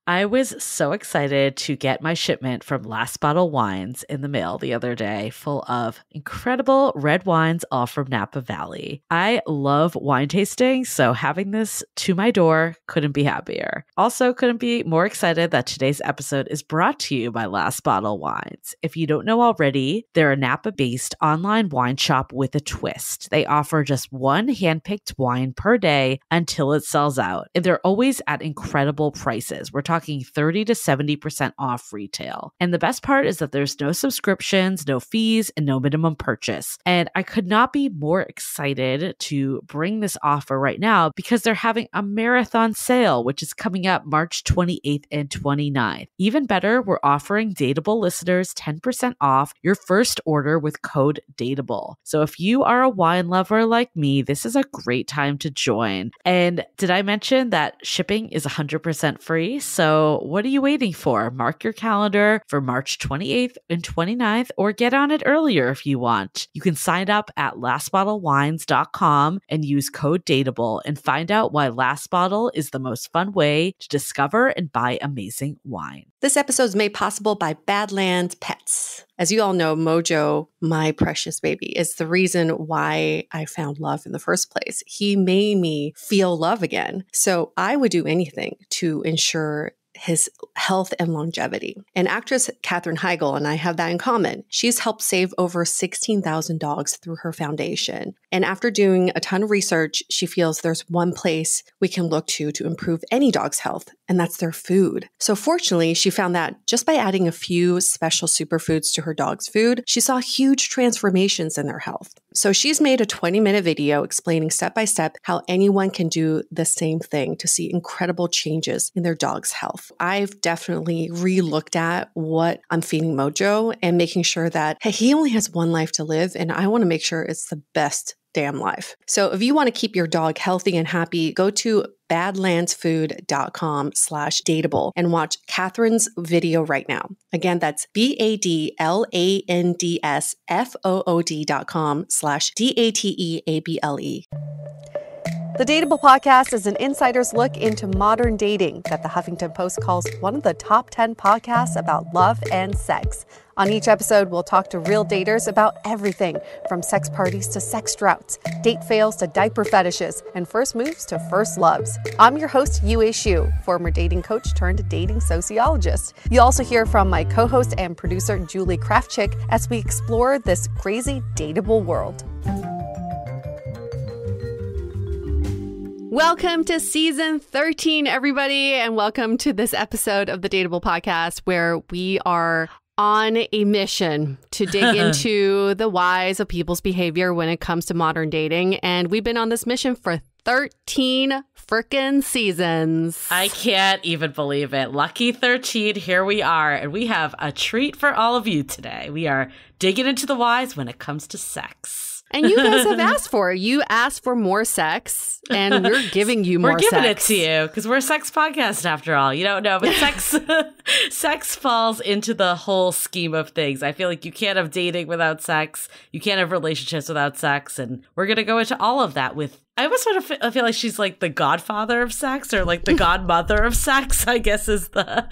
I was so excited to get my shipment from Last Bottle Wines in the mail the other day, full of incredible red wines, all from Napa Valley. I love wine tasting, so having this to my door couldn't be happier. Also, couldn't be more excited that today's episode is brought to you by Last Bottle Wines. If you don't know already, they're a Napa-based online wine shop with a twist. They offer just one handpicked wine per day until it sells out, and they're always at incredible prices. We're talking 30 to 70% off retail. And the best part is that there's no subscriptions, no fees, and no minimum purchase. And I could not be more excited to bring this offer right now because they're having a marathon sale, which is coming up March 28th and 29th. Even better, we're offering Dateable listeners 10% off your first order with code DATEABLE. So if you are a wine lover like me, this is a great time to join. And did I mention that shipping is 100% free? So what are you waiting for? Mark your calendar for March 28th and 29th, or get on it earlier if you want. You can sign up at lastbottlewines.com and use code DATEABLE and find out why Last Bottle is the most fun way to discover and buy amazing wine. This episode is made possible by Badlands Pets. As you all know, Mojo, my precious baby, is the reason why I found love in the first place. He made me feel love again. So I would do anything to ensure his health and longevity. And actress Katherine Heigl and I have that in common. She's helped save over 16,000 dogs through her foundation. And after doing a ton of research, she feels there's one place we can look to improve any dog's health, and that's their food. So fortunately, she found that just by adding a few special superfoods to her dog's food, she saw huge transformations in their health. So she's made a 20-minute video explaining step by step how anyone can do the same thing to see incredible changes in their dog's health. I've definitely re-looked at what I'm feeding Mojo and making sure that, hey, he only has one life to live, and I want to make sure it's the best damn life. So if you want to keep your dog healthy and happy, go to badlandsfood.com/dateable and watch Catherine's video right now. Again, that's badlandsfood.com/dateable. The Dateable podcast is an insider's look into modern dating that the Huffington Post calls one of the top 10 podcasts about love and sex. On each episode, we'll talk to real daters about everything from sex parties to sex droughts, date fails to diaper fetishes, and first moves to first loves. I'm your host, Yue Xu, former dating coach turned dating sociologist. You'll also hear from my co-host and producer, Julie Krafchick, as we explore this crazy dateable world. Welcome to season 13, everybody, and welcome to this episode of the Dateable podcast, where we are on a mission to dig into the whys of people's behavior when it comes to modern dating. And we've been on this mission for 13 frickin' seasons. I can't even believe it. Lucky 13, here we are. And we have a treat for all of you today. We are digging into the whys when it comes to sex. And you guys have asked for it. You asked for more sex, and we're giving you more sex. We're giving it to you because we're a sex podcast after all. You don't know, but sex falls into the whole scheme of things. I feel like you can't have dating without sex. You can't have relationships without sex. And we're going to go into all of that with, I almost sort of feel like she's like the godfather of sex, or like the godmother of sex, I guess is the,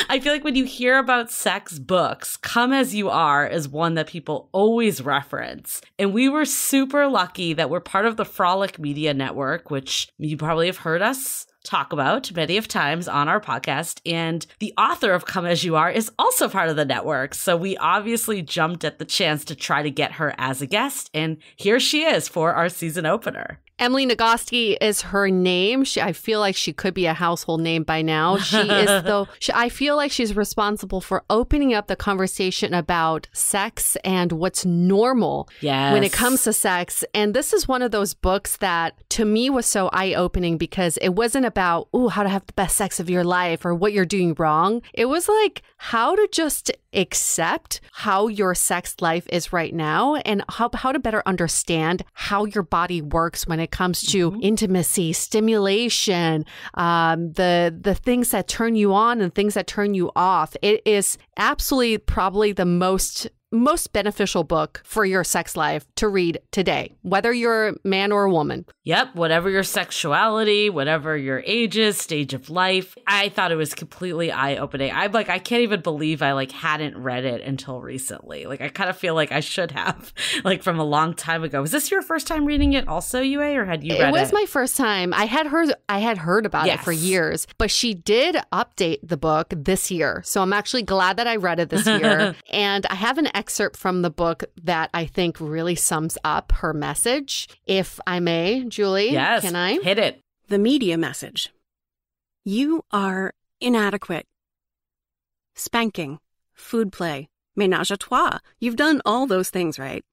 I feel like when you hear about sex books, Come As You Are is one that people always reference. And we were super lucky that we're part of the Frolic Media Network, which you probably have heard us talk about many of times on our podcast. And the author of Come As You Are is also part of the network. So we obviously jumped at the chance to try to get her as a guest. And here she is for our season opener. Emily Nagoski is her name. I feel like she could be a household name by now. She is, though. I feel like she's responsible for opening up the conversation about sex and what's normal when it comes to sex. And this is one of those books that, to me, was so eye-opening because it wasn't about, how to have the best sex of your life or what you're doing wrong. It was like how to just accept how your sex life is right now and how to better understand how your body works when it comes to intimacy, stimulation, the things that turn you on and things that turn you off. It is absolutely probably the most most beneficial book for your sex life to read today, whether you're a man or a woman. Yep, whatever your sexuality, whatever your ages, stage of life. I thought it was completely eye-opening. I'm like, I can't even believe I hadn't read it until recently. I kind of feel like I should have, from a long time ago. Was this your first time reading it also, Yue, or had you read it? It was my first time. I had heard about it for years, but she did update the book this year. So I'm actually glad that I read it this year. And I have an excerpt from the book that I think really sums up her message. If I may, Julie, yes, can I? Hit it. The media message. You are inadequate. Spanking, food play, ménage à trois. You've done all those things, right?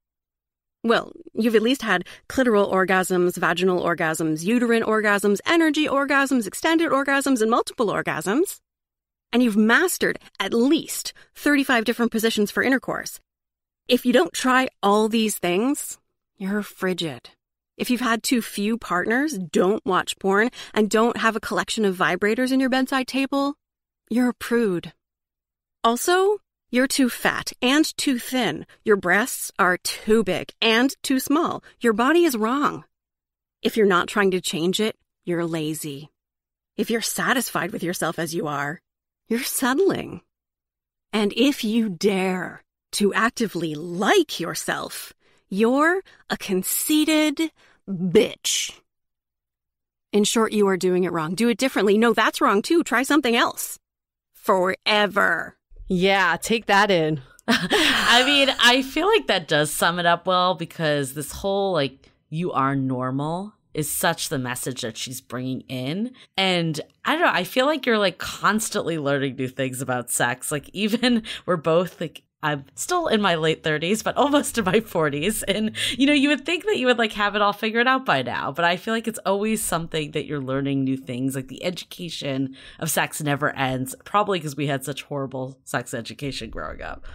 Well, you've at least had clitoral orgasms, vaginal orgasms, uterine orgasms, energy orgasms, extended orgasms, and multiple orgasms. And you've mastered at least 35 different positions for intercourse. If you don't try all these things, you're frigid. If you've had too few partners, don't watch porn, and don't have a collection of vibrators in your bedside table, you're a prude. Also, you're too fat and too thin. Your breasts are too big and too small. Your body is wrong. If you're not trying to change it, you're lazy. If you're satisfied with yourself as you are, you're settling. And if you dare to actively like yourself, you're a conceited bitch. In short, you are doing it wrong. Do it differently. No, that's wrong too. Try something else. Forever. Yeah, take that in. I mean, I feel like that does sum it up well, because this whole you are normal is such the message that she's bringing in. And I don't know, I feel like you're constantly learning new things about sex. Even we're both I'm still in my late 30s, but almost in my 40s. And, you would think that you would have it all figured out by now. But I feel like it's always something that you're learning new things. The education of sex never ends, probably because we had such horrible sex education growing up.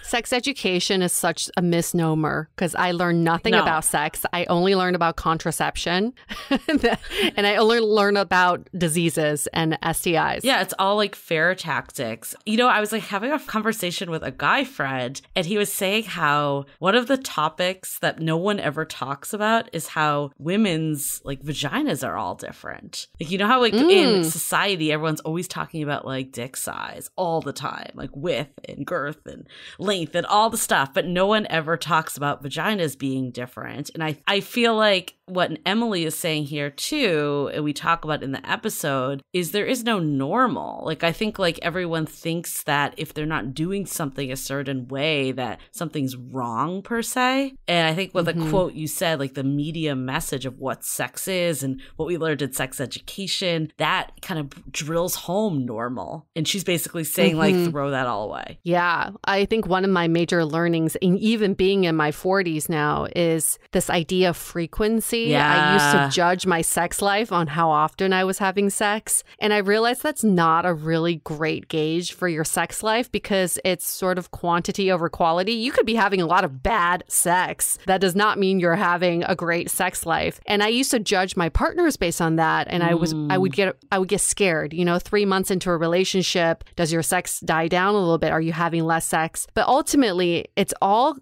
Sex education is such a misnomer, because I learned nothing about sex. I only learned about contraception and I only learned about diseases and STIs. Yeah, it's all fair tactics. I was having a conversation with a guy friend, and he was saying how one of the topics that no one ever talks about is how women's vaginas are all different. How in society everyone's always talking about dick size all the time, width and girth and length and all the stuff, but no one ever talks about vaginas being different. And I feel like what Emily is saying here too, and we talk about in the episode, is there is no normal. I think everyone thinks that if they're not doing something a certain way, that something's wrong per se. And I think with the quote you said, the media message of what sex is and what we learned in sex education, that kind of drills home normal. And she's basically saying throw that all away. Yeah, I think one of my major learnings, and even being in my 40s now, is this idea of frequency. Yeah. I used to judge my sex life on how often I was having sex. And I realized that's not a really great gauge for your sex life, because it's sort of quantity over quality. You could be having a lot of bad sex. That does not mean you're having a great sex life. And I used to judge my partners based on that. And I would get scared. 3 months into a relationship, does your sex die down a little bit? Are you having less sex? But ultimately, it all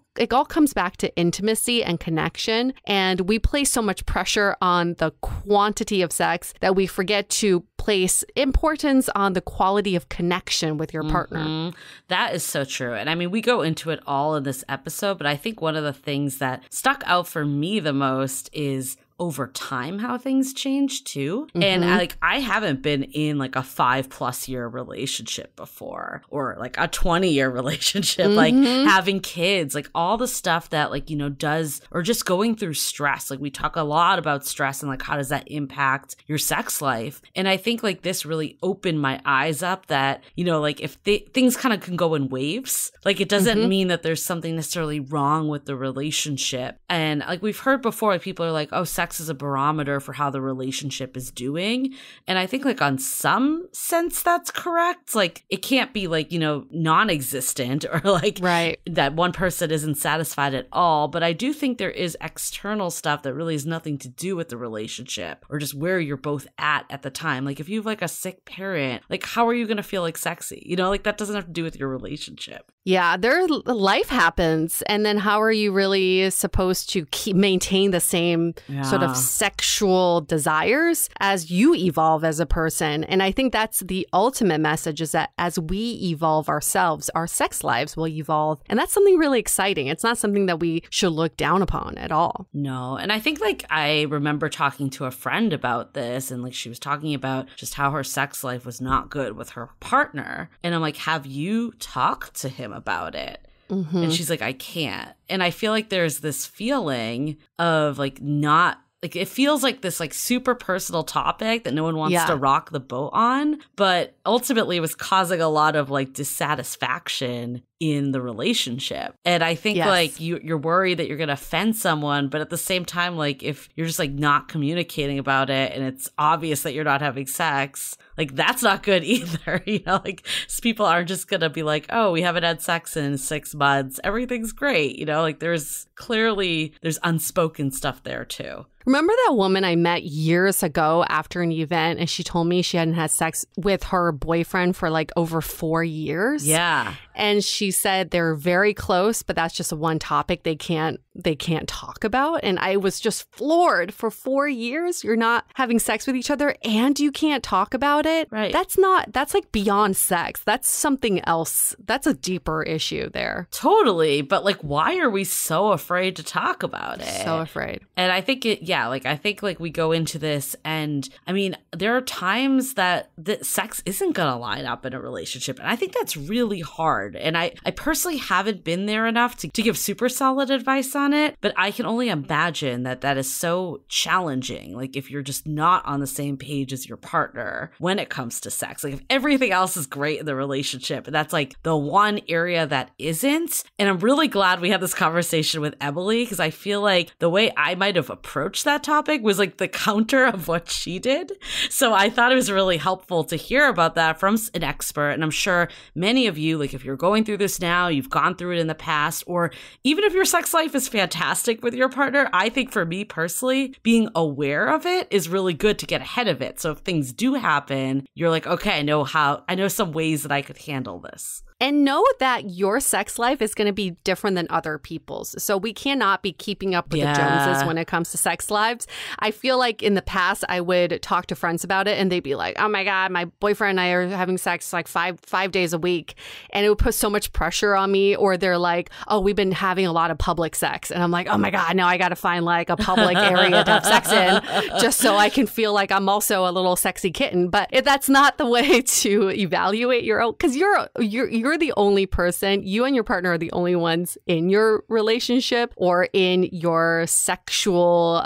comes back to intimacy and connection. And we place so much pressure on the quantity of sex that we forget to place importance on the quality of connection with your partner. That is so true. And I mean, we go into it all in this episode, but I think one of the things that stuck out for me the most is over time how things change too. And I haven't been in a 5+ year relationship before, or a 20-year relationship, having kids, all the stuff that does, or just going through stress. We talk a lot about stress and how does that impact your sex life. And I think this really opened my eyes up that, if things kind of can go in waves, it doesn't mean that there's something necessarily wrong with the relationship. And we've heard before, people are oh, sex sex is a barometer for how the relationship is doing. And I think like on some sense that's correct. Like it can't be like, you know, non-existent or like that one person isn't satisfied at all. But I do think there is external stuff that really has nothing to do with the relationship or just where you're both at the time. Like if you have like a sick parent, like how are you going to feel like sexy? You know, like that doesn't have to do with your relationship. Yeah, life happens. And then how are you really supposed to maintain the same sort of sexual desires as you evolve as a person? And I think that's the ultimate message, is that as we evolve ourselves, our sex lives will evolve. And that's something really exciting. It's not something that we should look down upon at all. No. And I think like I remember talking to a friend about this, and like she was talking about just how her sex life was not good with her partner. And I'm like, have you talked to him about it? Mm-hmm. And she's like, I can't. And I feel like there's this feeling of like not, like it feels like this like super personal topic that no one wants to rock the boat on, but ultimately it was causing a lot of like dissatisfaction in the relationship. And I think like you're worried that you're going to offend someone, but at the same time, like if you're just like not communicating about it and it's obvious that you're not having sex, like that's not good either. You know, like people aren't just going to be like, oh, we haven't had sex in 6 months. Everything's great. You know, like there's unspoken stuff there too. Remember that woman I met years ago after an event, and she told me she hadn't had sex with her boyfriend for like over 4 years? Yeah. And she said they're very close, but that's just one topic they can't talk about. And I was just floored. For 4 years, you're not having sex with each other and you can't talk about it. Right. That's like beyond sex. That's something else. That's a deeper issue there. Totally. But like, why are we so afraid to talk about it? So afraid. And I think I think we go into this, and I mean, there are times that sex isn't going to line up in a relationship. And I think that's really hard. And I personally haven't been there enough to give super solid advice on it, but I can only imagine that is so challenging. Like if you're just not on the same page as your partner when it comes to sex, like if everything else is great in the relationship, and that's like the one area that isn't. And I'm really glad we had this conversation with Emily, because I feel like the way I might have approached that topic was like the counter of what she did. So I thought it was really helpful to hear about that from an expert. And I'm sure many of you, like if you're going through this now, you've gone through it in the past, or even if your sex life is fantastic with your partner, I think for me personally, being aware of it is really good to get ahead of it. So if things do happen, you're like, okay, I know some ways that I could handle this. And know that your sex life is going to be different than other people's. So we cannot be keeping up with the Joneses when it comes to sex lives. I feel like in the past, I would talk to friends about it and they'd be like, oh my God, my boyfriend and I are having sex like five days a week. And it would put so much pressure on me. Or they're like, oh, we've been having a lot of public sex. And I'm like, oh my God, now I got to find like a public area to have sex in just so I can feel like I'm also a little sexy kitten. But that's not the way to evaluate your own, because you're the only person, you and your partner are the only ones in your relationship or in your sexual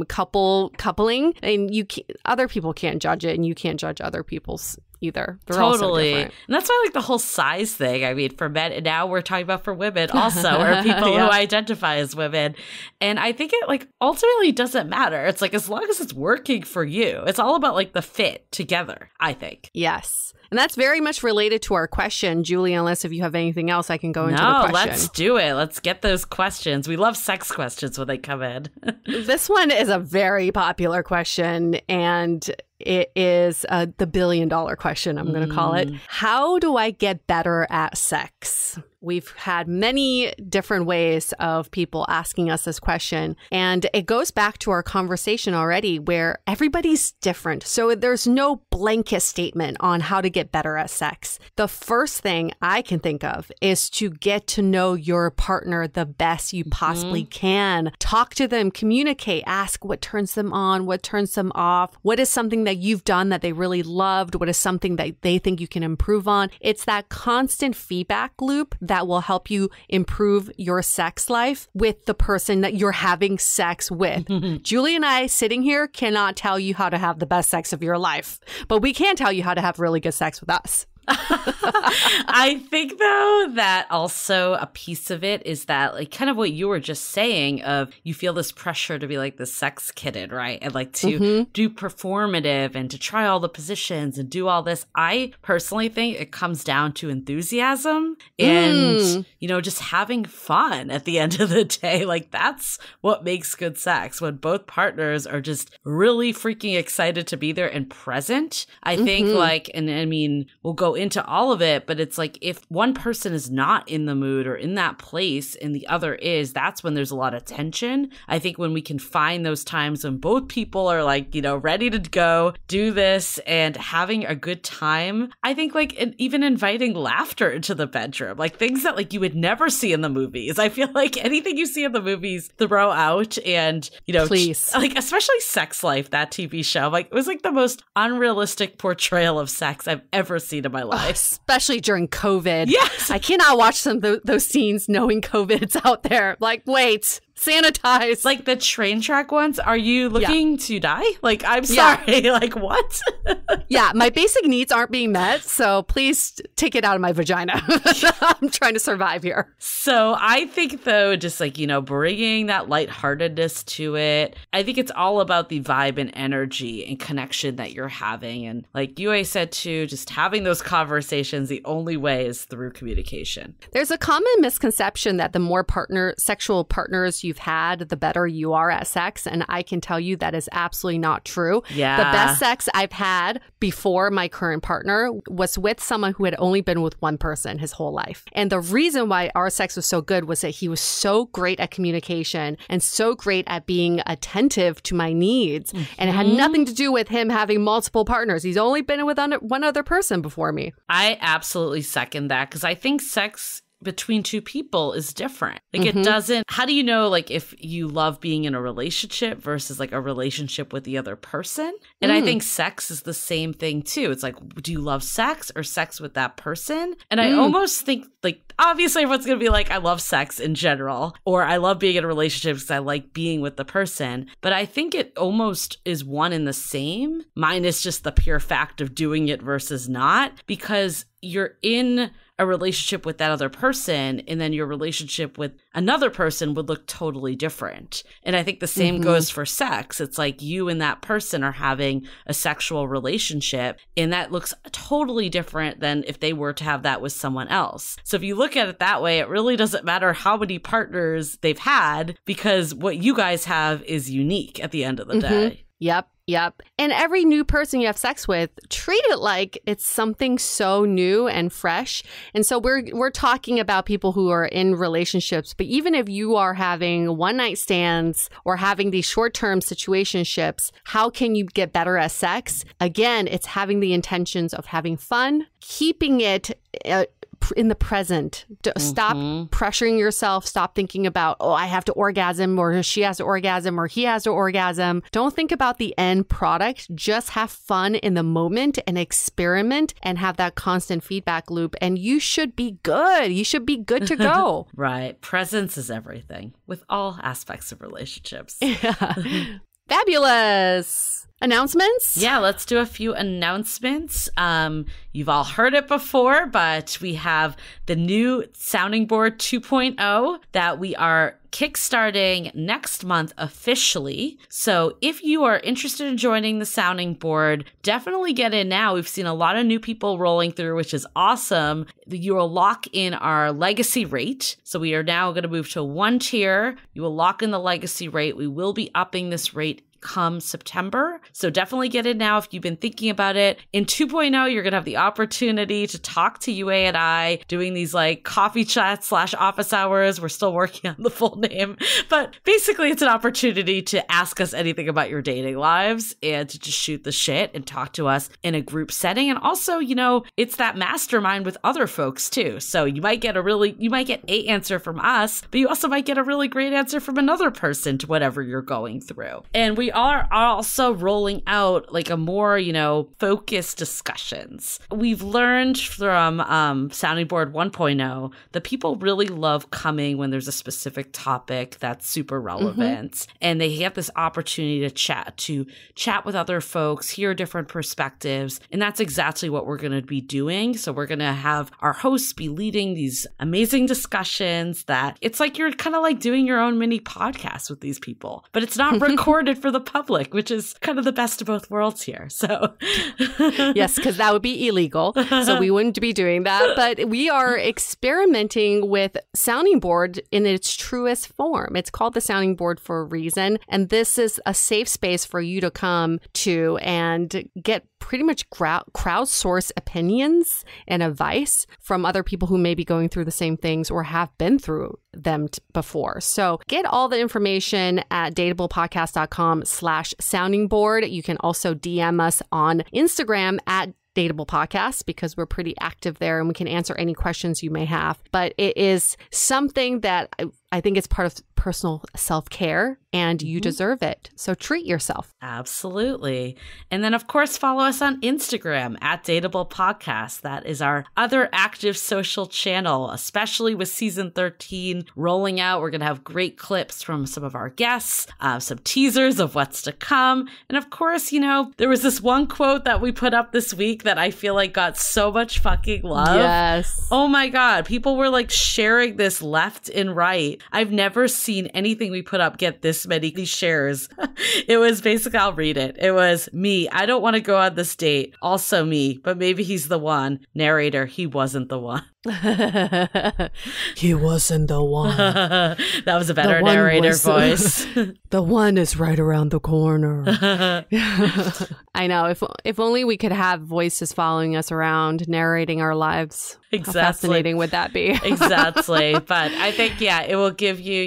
coupling, and other people can't judge it, and you can't judge other people's either. They're totally. Also and that's why like the whole size thing, I mean, for men, and now we're talking about for women also, or people who identify as women. And I think it like ultimately doesn't matter. It's like as long as it's working for you, it's all about like the fit together, I think. Yes. And that's very much related to our question, Julie, unless if you have anything else, I can go into the question. No, let's do it. Let's get those questions. We love sex questions when they come in. This one is a very popular question, and it is the $1 billion question, I'm going to call it. How do I get better at sex? We've had many different ways of people asking us this question, and it goes back to our conversation already where everybody's different. So there's no blanket statement on how to get better at sex. The first thing I can think of is to get to know your partner the best you possibly can. Talk to them, communicate, ask what turns them on, what turns them off, what is something that you've done that they really loved, what is something that they think you can improve on. It's that constant feedback loop that will help you improve your sex life with the person that you're having sex with. Julie and I sitting here cannot tell you how to have the best sex of your life, but we can tell you how to have really good sex with us. I think, though, that also a piece of it is that, like, kind of what you were just saying of you feel this pressure to be like the sex kitten, right? And like to do performative and to try all the positions and do all this. I personally think it comes down to enthusiasm and, you know, just having fun at the end of the day. Like, that's what makes good sex, when both partners are just really freaking excited to be there and present. I think, like, and I mean, we'll go into all of it, but it's like if one person is not in the mood or in that place and the other is, that's when there's a lot of tension. I think when we can find those times when both people are like, you know, ready to go, do this and having a good time. I think like even inviting laughter into the bedroom, like things that like you would never see in the movies. I feel like anything you see in the movies, throw out and, you know, please. Like especially Sex Life, that TV show, like it was like the most unrealistic portrayal of sex I've ever seen in my life. Especially during COVID. Yes. I cannot watch some of those scenes knowing COVID's out there. Like, wait, sanitize. Like the train track ones, are you looking to die? Like, I'm sorry. Yeah. Like, what? Yeah, my basic needs aren't being met, so please take it out of my vagina. I'm trying to survive here. So I think, though, just like, you know, bringing that lightheartedness to it, I think it's all about the vibe and energy and connection that you're having. And like Yue said, too, just having those conversations, the only way is through communication. There's a common misconception that the more sexual partners you've had, the better you are at sex. And I can tell you that is absolutely not true. Yeah. The best sex I've had before my current partner was with someone who had only been with one person his whole life. And the reason why our sex was so good was that he was so great at communication and so great at being attentive to my needs. And it had nothing to do with him having multiple partners. He's only been with one other person before me. I absolutely second that, because I think sex between two people is different. Like it doesn't, how do you know like if you love being in a relationship versus like a relationship with the other person? And I think sex is the same thing too. It's like, do you love sex or sex with that person? And I almost think like, obviously everyone's going to be like, I love sex in general, or I love being in a relationship because I like being with the person. But I think it almost is one and the same, minus just the pure fact of doing it versus not, because you're in a relationship with that other person, and then your relationship with another person would look totally different. And I think the same goes for sex. It's like you and that person are having a sexual relationship, and that looks totally different than if they were to have that with someone else. So if you look at it that way, it really doesn't matter how many partners they've had, because what you guys have is unique at the end of the day. Yep. And every new person you have sex with, treat it like it's something so new and fresh. And so we're talking about people who are in relationships, but even if you are having one night stands or having these short-term situationships, how can you get better at sex? Again, it's having the intentions of having fun, keeping it in the present. Stop pressuring yourself. Stop thinking about, oh, I have to orgasm, or she has to orgasm, or he has to orgasm. Don't think about the end product. Just have fun in the moment and experiment and have that constant feedback loop. And you should be good. You should be good to go. Right. Presence is everything with all aspects of relationships. Yeah. Fabulous. Announcements? Yeah, let's do a few announcements. You've all heard it before, but we have the new Sounding Board 2.0 that we are kickstarting next month officially. So if you are interested in joining the Sounding Board, definitely get in now. We've seen a lot of new people rolling through, which is awesome. You will lock in our legacy rate. So we are now going to move to one tier. You will lock in the legacy rate. We will be upping this rate come September. So definitely get in now if you've been thinking about it. In 2.0, you're going to have the opportunity to talk to Yue and I, doing these like coffee chats / office hours. We're still working on the full name, but basically it's an opportunity to ask us anything about your dating lives and to just shoot the shit and talk to us in a group setting. And also, you know, it's that mastermind with other folks too. So you might get a answer from us, but you also might get a really great answer from another person to whatever you're going through. And we are also rolling out like a more, focused discussions. We've learned from Sounding Board 1.0 that people really love coming when there's a specific topic that's super relevant, and they have this opportunity to chat with other folks, hear different perspectives, and that's exactly what we're going to be doing. So we're going to have our hosts be leading these amazing discussions that it's like you're kind of like doing your own mini podcast with these people, but it's not recorded for the public, which is kind of the best of both worlds here. So yes, because that would be illegal. So we wouldn't be doing that. But we are experimenting with Sounding Board in its truest form. It's called the Sounding Board for a reason. And this is a safe space for you to come to and get pretty much crowdsource opinions and advice from other people who may be going through the same things or have been through them before. So get all the information at dateablepodcast.com/sounding board. You can also DM us on Instagram at Dateable Podcast because we're pretty active there and we can answer any questions you may have. But it is something that I think it's part of personal self-care and you deserve it. So treat yourself. Absolutely. And then, of course, follow us on Instagram at Dateable Podcast. That is our other active social channel, especially with season 13 rolling out. We're going to have great clips from some of our guests, some teasers of what's to come. And of course, there was this one quote that we put up this week that I feel like got so much fucking love. Yes. Oh my God. People were like sharing this left and right. I've never seen anything we put up get this many shares. It was basically, I'll read it. It was me. I don't want to go on this date. Also me, but maybe he's the one. Narrator, he wasn't the one. He wasn't the one. That was a better narrator voice. The one is right around the corner. I know. If only we could have voices following us around, narrating our lives. Exactly. How fascinating would that be? Exactly. But I think, it will give you,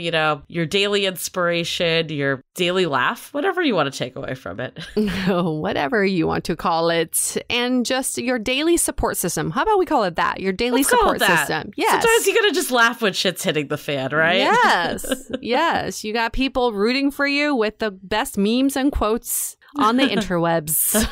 your daily inspiration, your daily laugh, whatever you want to take away from it. Whatever you want to call it. And just your daily support system. How about we call it that? Your daily support system. Yes. Sometimes you gotta just laugh when shit's hitting the fan, right? Yes. Yes. You got people rooting for you with the best memes and quotes on the interwebs,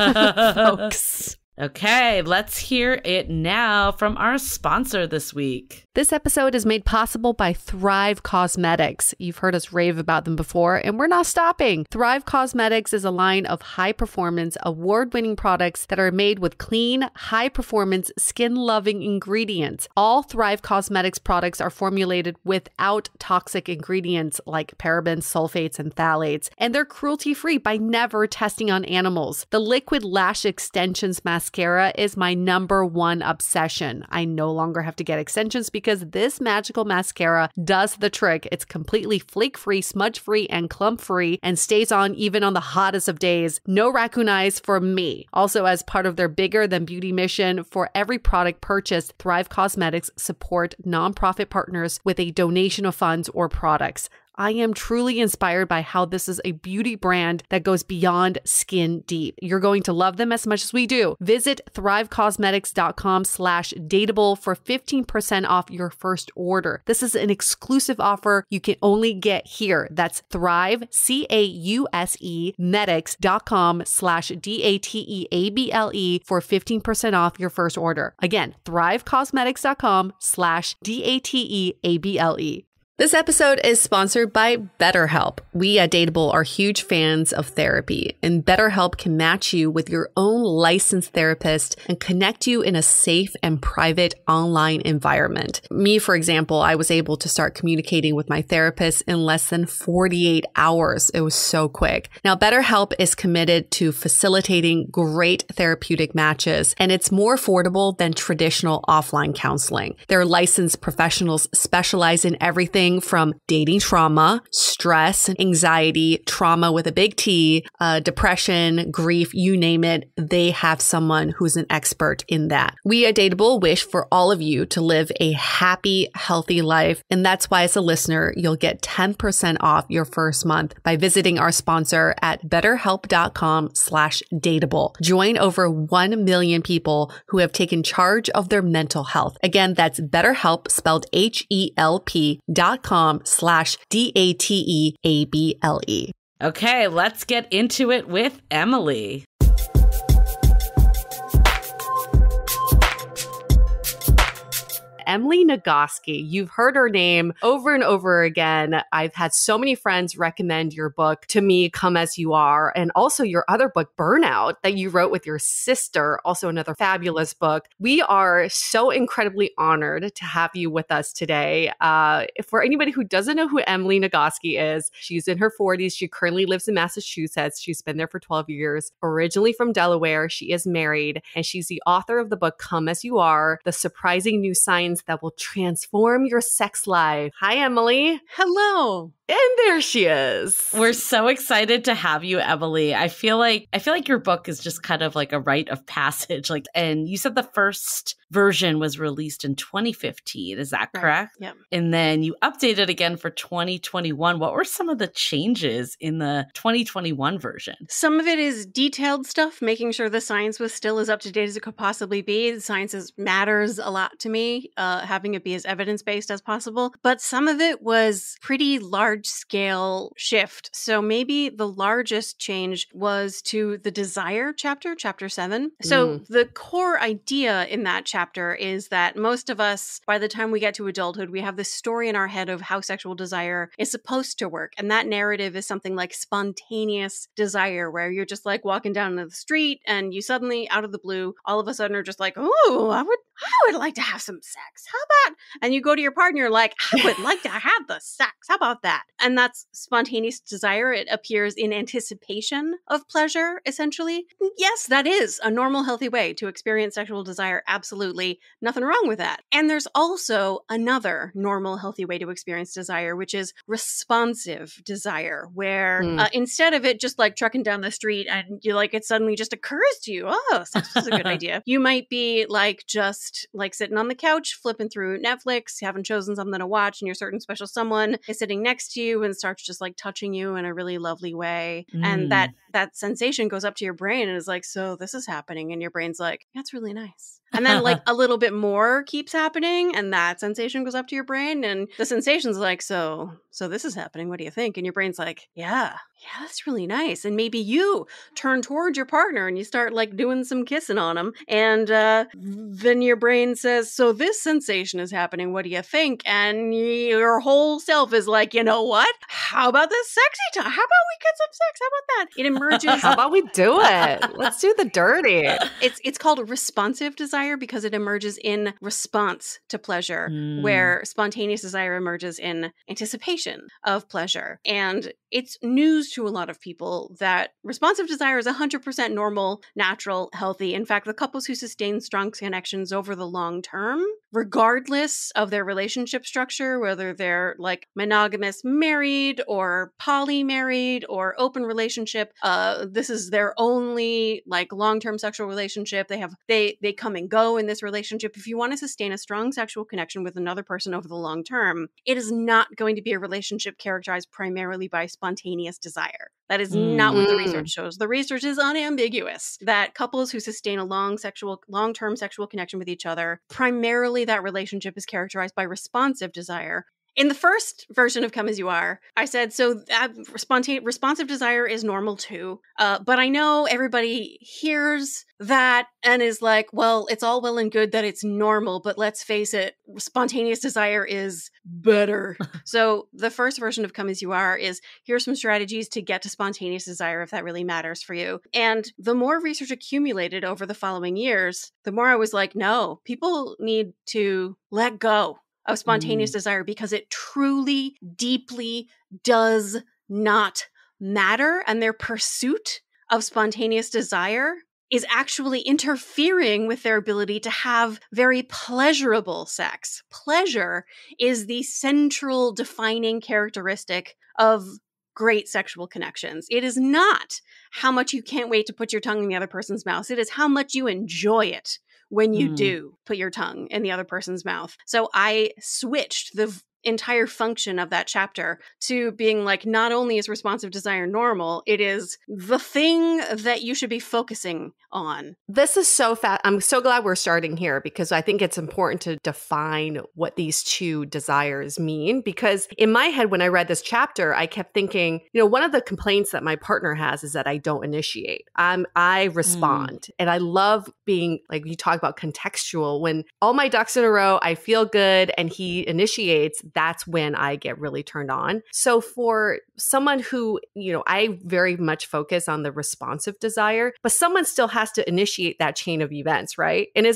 folks. Okay, let's hear it now from our sponsor this week. This episode is made possible by Thrive Cosmetics. You've heard us rave about them before, and we're not stopping. Thrive Cosmetics is a line of high-performance, award-winning products that are made with clean, high-performance, skin-loving ingredients. All Thrive Cosmetics products are formulated without toxic ingredients like parabens, sulfates, and phthalates, and they're cruelty-free by never testing on animals. The Liquid Lash Extensions mascara is my #1 obsession. I no longer have to get extensions because this magical mascara does the trick. It's completely flake-free, smudge-free, and clump-free and stays on even on the hottest of days. No raccoon eyes for me. Also, as part of their bigger than beauty mission, for every product purchased, Thrive Cosmetics support nonprofit partners with a donation of funds or products. I am truly inspired by how this is a beauty brand that goes beyond skin deep. You're going to love them as much as we do. Visit thrivecosmetics.com/dateable for 15% off your first order. This is an exclusive offer you can only get here. That's Thrive, CAUSE, medics.com/DATEABLE for 15% off your first order. Again, thrivecosmetics.com/DATEABLE. This episode is sponsored by BetterHelp. We at Dateable are huge fans of therapy, and BetterHelp can match you with your own licensed therapist and connect you in a safe and private online environment. Me, for example, I was able to start communicating with my therapist in less than 48 hours. It was so quick. Now, BetterHelp is committed to facilitating great therapeutic matches, and it's more affordable than traditional offline counseling. Their licensed professionals specialize in everything from dating trauma, stress, anxiety, trauma with a big T, depression, grief, you name it. They have someone who's an expert in that. We at Dateable wish for all of you to live a happy, healthy life. And that's why as a listener, you'll get 10% off your first month by visiting our sponsor at betterhelp.com/dateable. Join over 1 million people who have taken charge of their mental health. Again, that's BetterHelp, spelled HELP.com/DATEABLE. Okay, let's get into it with Emily. Emily Nagoski. You've heard her name over and over again. I've had so many friends recommend your book to me, Come As You Are, and also your other book, Burnout, that you wrote with your sister, also another fabulous book. We are so incredibly honored to have you with us today. For anybody who doesn't know who Emily Nagoski is, she's in her 40s. She currently lives in Massachusetts. She's been there for 12 years. Originally from Delaware, she is married, and she's the author of the book, Come As You Are, The Surprising New Signs That Will Transform Your Sex Life. Hi, Emily. Hello. And there she is. We're so excited to have you, Emily. I feel like your book is just kind of like a rite of passage. And you said the first version was released in 2015. Is that correct? Right. Yep. And then you updated again for 2021. What were some of the changes in the 2021 version? Some of it is detailed stuff, making sure the science was still as up to date as it could possibly be. The science matters a lot to me, having it be as evidence-based as possible. But some of it was pretty large-scale shift. So maybe the largest change was to the desire chapter 7. So the core idea in that chapter is that most of us, by the time we get to adulthood, we have this story in our head of how sexual desire is supposed to work. And that narrative is something like spontaneous desire, where you're just like walking down the street and you suddenly, out of the blue, all of a sudden are just like, oh, I would like to have some sex. How about? And you go to your partner like, I would like to have the sex. How about that? And that's spontaneous desire. It appears in anticipation of pleasure, essentially. Yes, that is a normal, healthy way to experience sexual desire. Absolutely. Nothing wrong with that. And there's also another normal, healthy way to experience desire, which is responsive desire, where instead of it just like trucking down the street and you like it suddenly just occurs to you, oh, sex was a good idea. You might be like just like sitting on the couch, flipping through Netflix, you haven't chosen something to watch, and your certain special someone is sitting next to you and starts just like touching you in a really lovely way. And that sensation goes up to your brain and is like, so this is happening. And your brain's like, that's really nice. And then like a little bit more keeps happening and that sensation goes up to your brain and the sensation's like, so this is happening. What do you think? And your brain's like, yeah, that's really nice. And maybe you turn towards your partner and you start like doing some kissing on them. And then your brain says, so this sensation is happening. What do you think? And your whole self is like, you know what? How about this sexy time? How about we get some sex? How about that? It emerges. How about we do it? Let's do the dirty. It's called a responsive desire because it emerges in response to pleasure, where spontaneous desire emerges in anticipation of pleasure. And it's news to a lot of people that responsive desire is 100% normal, natural, healthy. In fact, the couples who sustain strong connections over the long term, regardless of their relationship structure, whether they're like monogamous married or poly-married or open relationship, this is their only like long-term sexual relationship. They come and go in this relationship. If you want to sustain a strong sexual connection with another person over the long term, it is not going to be a relationship characterized primarily by spontaneous desire. That is not what the research shows. The research is unambiguous that couples who sustain a long-term sexual connection with each other, primarily that relationship is characterized by responsive desire. In the first version of Come As You Are, I said, so responsive desire is normal too. But I know everybody hears that and is like, well, it's all well and good that it's normal, but let's face it, spontaneous desire is better. So the first version of Come As You Are is, here's some strategies to get to spontaneous desire if that really matters for you. And the more research accumulated over the following years, the more I was like, no, people need to let go of spontaneous desire because it truly, deeply does not matter. And their pursuit of spontaneous desire is actually interfering with their ability to have very pleasurable sex. Pleasure is the central defining characteristic of great sexual connections. It is not how much you can't wait to put your tongue in the other person's mouth. It is how much you enjoy it when you do put your tongue in the other person's mouth. So I switched the entire function of that chapter to being like, not only is responsive desire normal, it is the thing that you should be focusing on. This is so fast. I'm so glad we're starting here because I think it's important to define what these two desires mean. Because in my head, when I read this chapter, I kept thinking, one of the complaints that my partner has is that I don't initiate. I respond. And I love being, like you talk about, contextual. When all my ducks in a row, I feel good and he initiates, that's when I get really turned on. So for someone who, I very much focus on the responsive desire, but someone still has to initiate that chain of events, right? And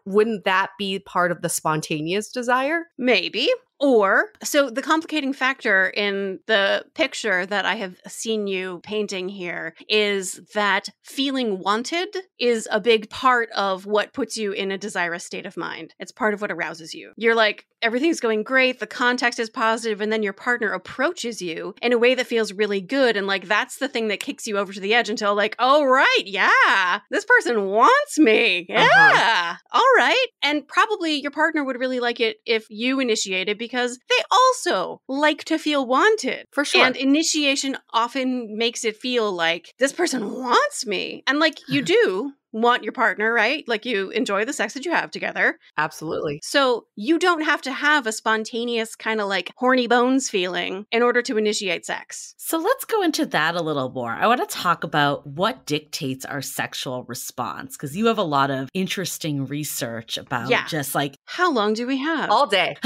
wouldn't that be part of the spontaneous desire? Maybe. Or, so the complicating factor in the picture that I have seen you painting here is that feeling wanted is a big part of what puts you in a desirous state of mind. It's part of what arouses you. You're like, everything's going great, the context is positive, and then your partner approaches you in a way that feels really good. And like, that's the thing that kicks you over to the edge until like, oh, right, yeah, this person wants me. Yeah, all right. And probably your partner would really like it if you initiated because they also like to feel wanted. For sure. And initiation often makes it feel like this person wants me. And like you do want your partner, right? Like you enjoy the sex that you have together. Absolutely. So you don't have to have a spontaneous kind of like horny bones feeling in order to initiate sex. So let's go into that a little more. I want to talk about what dictates our sexual response, because you have a lot of interesting research about just like, how long do we have? All day.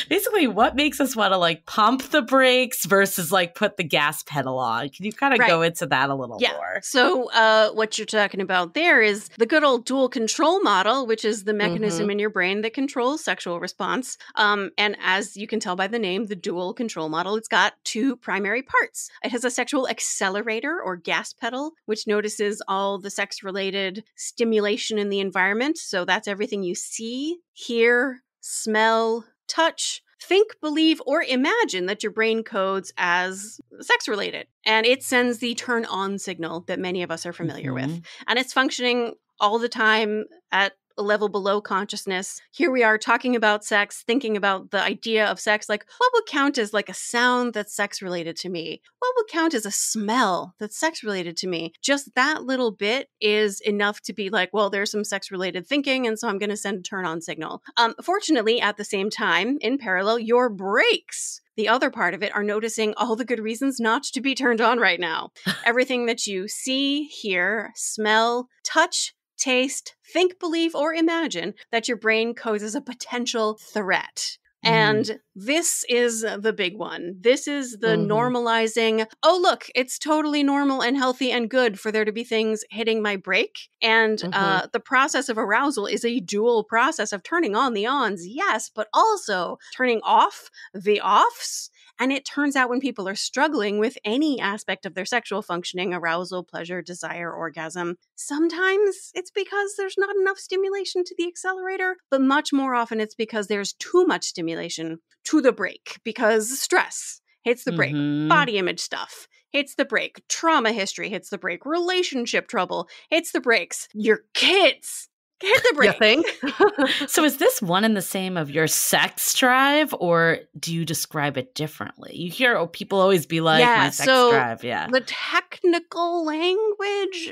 Basically, what makes us want to like pump the brakes versus like put the gas pedal on? Can you kind of go into that a little more? So what you're talking about there is the good old dual control model, which is the mechanism in your brain that controls sexual response. And as you can tell by the name, the dual control model, it's got two primary parts. It has a sexual accelerator or gas pedal, which notices all the sex-related stimulation in the environment. So that's everything you see, hear, smell, touch, think, believe, or imagine that your brain codes as sex-related. And it sends the turn on signal that many of us are familiar with. And it's functioning all the time at a level below consciousness. Here we are talking about sex, thinking about the idea of sex, like what would count as like a sound that's sex related to me? What would count as a smell that's sex related to me? Just that little bit is enough to be like, well, there's some sex related thinking, and so I'm going to send a turn on signal. Fortunately, at the same time, in parallel, your brakes, the other part of it, are noticing all the good reasons not to be turned on right now. Everything that you see, hear, smell, touch, taste, think, believe, or imagine that your brain codes as a potential threat. And this is the big one. This is the normalizing, oh, look, it's totally normal and healthy and good for there to be things hitting my brake. And the process of arousal is a dual process of turning on the ons, yes, but also turning off the offs. And it turns out when people are struggling with any aspect of their sexual functioning, arousal, pleasure, desire, orgasm, sometimes it's because there's not enough stimulation to the accelerator, but much more often it's because there's too much stimulation to the brake, because stress hits the brake, body image stuff hits the brake, trauma history hits the brake, relationship trouble hits the brakes, your kids hit the brake. You think? So is this one and the same of your sex drive, or do you describe it differently? You hear people always be like, my sex drive. Yeah. The technical language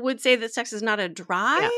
would say that sex is not a drive,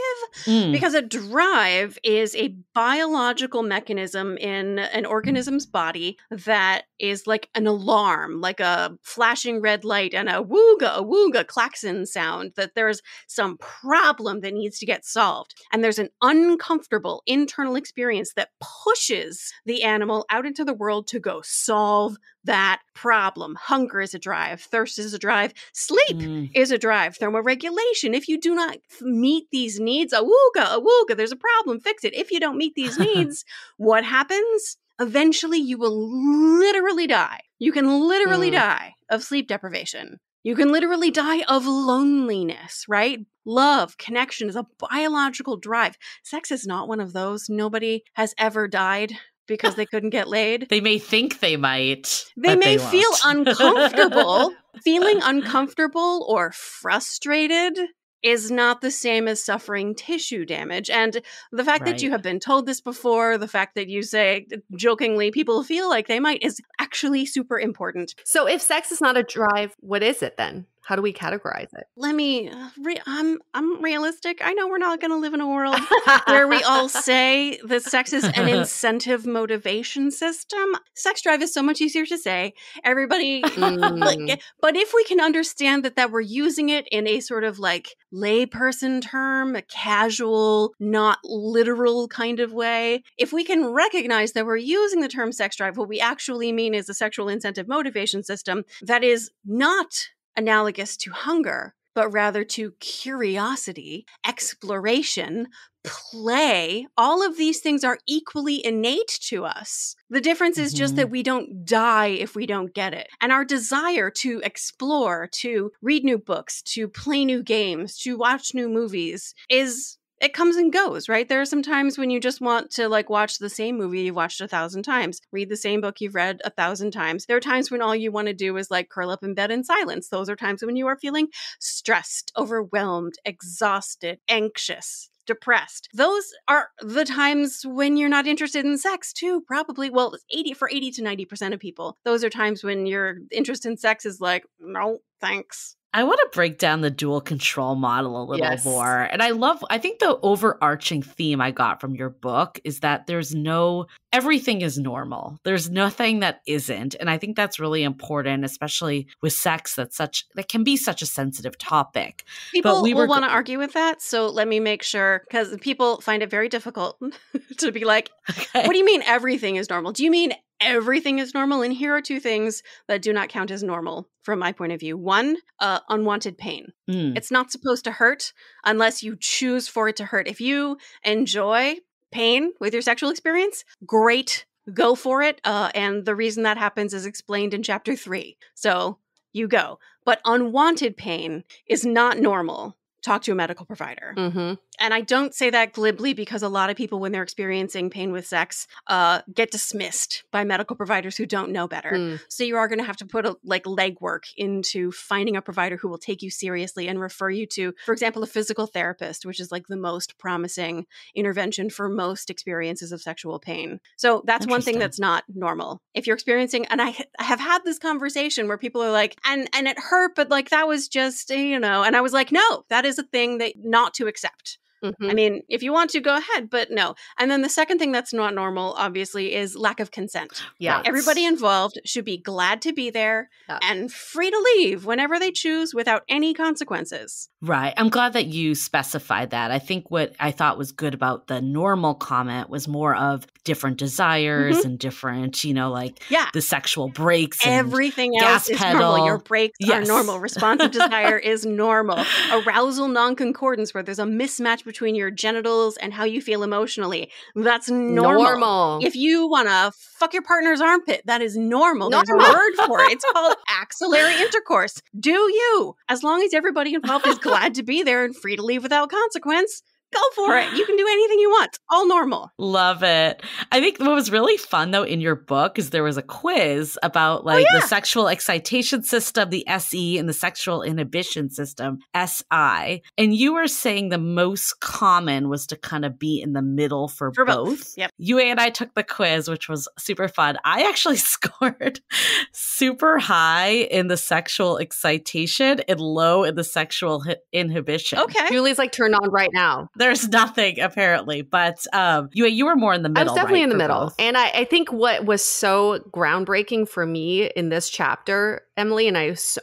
because a drive is a biological mechanism in an organism's body that is like an alarm, like a flashing red light and a wooga klaxon sound, that there's some problem that needs to get solved. And there's an uncomfortable internal experience that pushes the animal out into the world to go solve that problem. Hunger is a drive. Thirst is a drive. Sleep is a drive. Thermoregulation. If you do not meet these needs, awooga, there's a problem, fix it. If you don't meet these needs, what happens? Eventually, you will literally die. You can literally die of sleep deprivation. You can literally die of loneliness, right? Love, connection is a biological drive. Sex is not one of those. Nobody has ever died because they couldn't get laid. They may think they might. They may feel uncomfortable. Feeling uncomfortable or frustrated is not the same as suffering tissue damage. And the fact that you have been told this before, the fact that you say jokingly people feel like they might, is actually super important. So if sex is not a drive, what is it then? How do we categorize it? Let me, I'm realistic. I know we're not going to live in a world where we all say that sex is an incentive motivation system. Sex drive is so much easier to say. Everybody, but if we can understand that we're using it in a sort of like layperson term, a casual, not literal kind of way, if we can recognize that we're using the term sex drive, what we actually mean is a sexual incentive motivation system that is not analogous to hunger, but rather to curiosity, exploration, play. All of these things are equally innate to us. The difference is just that we don't die if we don't get it. And our desire to explore, to read new books, to play new games, to watch new movies it comes and goes, right? There are some times when you just want to like watch the same movie you've watched 1,000 times, read the same book you've read 1,000 times. There are times when all you want to do is like curl up in bed in silence. Those are times when you are feeling stressed, overwhelmed, exhausted, anxious, depressed. Those are the times when you're not interested in sex too, probably. Well, 80 to 90% of people. Those are times when your interest in sex is like, no, thanks. I want to break down the dual control model a little more. And I think the overarching theme I got from your book is that everything is normal. There's nothing that isn't. And I think that's really important, especially with sex that can be such a sensitive topic. People will want to argue with that. So let me make sure, because people find it very difficult to be like, what do you mean everything is normal? Do you mean everything is normal? And here are two things that do not count as normal from my point of view. One, unwanted pain. It's not supposed to hurt unless you choose for it to hurt. If you enjoy pain with your sexual experience, great, go for it. And the reason that happens is explained in chapter 3. So you go. But unwanted pain is not normal. Talk to a medical provider. And I don't say that glibly because a lot of people, when they're experiencing pain with sex, get dismissed by medical providers who don't know better. So you are going to have to put legwork into finding a provider who will take you seriously and refer you to, for example, a physical therapist, which is like the most promising intervention for most experiences of sexual pain. So that's one thing that's not normal. If you're experiencing, and I have had this conversation where people are like, and it hurt, but like that was just, and I was like, no, that is a thing that not to accept. I mean, if you want to, go ahead, but no. And then the second thing that's not normal, obviously, is lack of consent. Yeah. Everybody involved should be glad to be there and free to leave whenever they choose without any consequences. Right. I'm glad that you specified that. I think what I thought was good about the normal comment was more of different desires and different, the sexual breaks. Everything and else is pedal. normal. Your breaks are normal. Responsive desire is normal. Arousal non-concordance, where there's a mismatch between your genitals and how you feel emotionally. That's normal. If you want to fuck your partner's armpit, that is normal. There's a word for it. It's called axillary intercourse. Do you? As long as everybody involved is glad to be there and free to leave without consequence, go for it. You can do anything you want. All normal. Love it. I think what was really fun, though, in your book is there was a quiz about the sexual excitation system, the SE, and the sexual inhibition system, SI. And you were saying the most common was to kind of be in the middle for both. Yep. You and I took the quiz, which was super fun. I actually scored super high in the sexual excitation and low in the sexual inhibition. Okay. Julie's like turned on right now. There's nothing apparently, but you were more in the middle. I was definitely in the for middle. both. And I think what was so groundbreaking for me in this chapter, Emily, and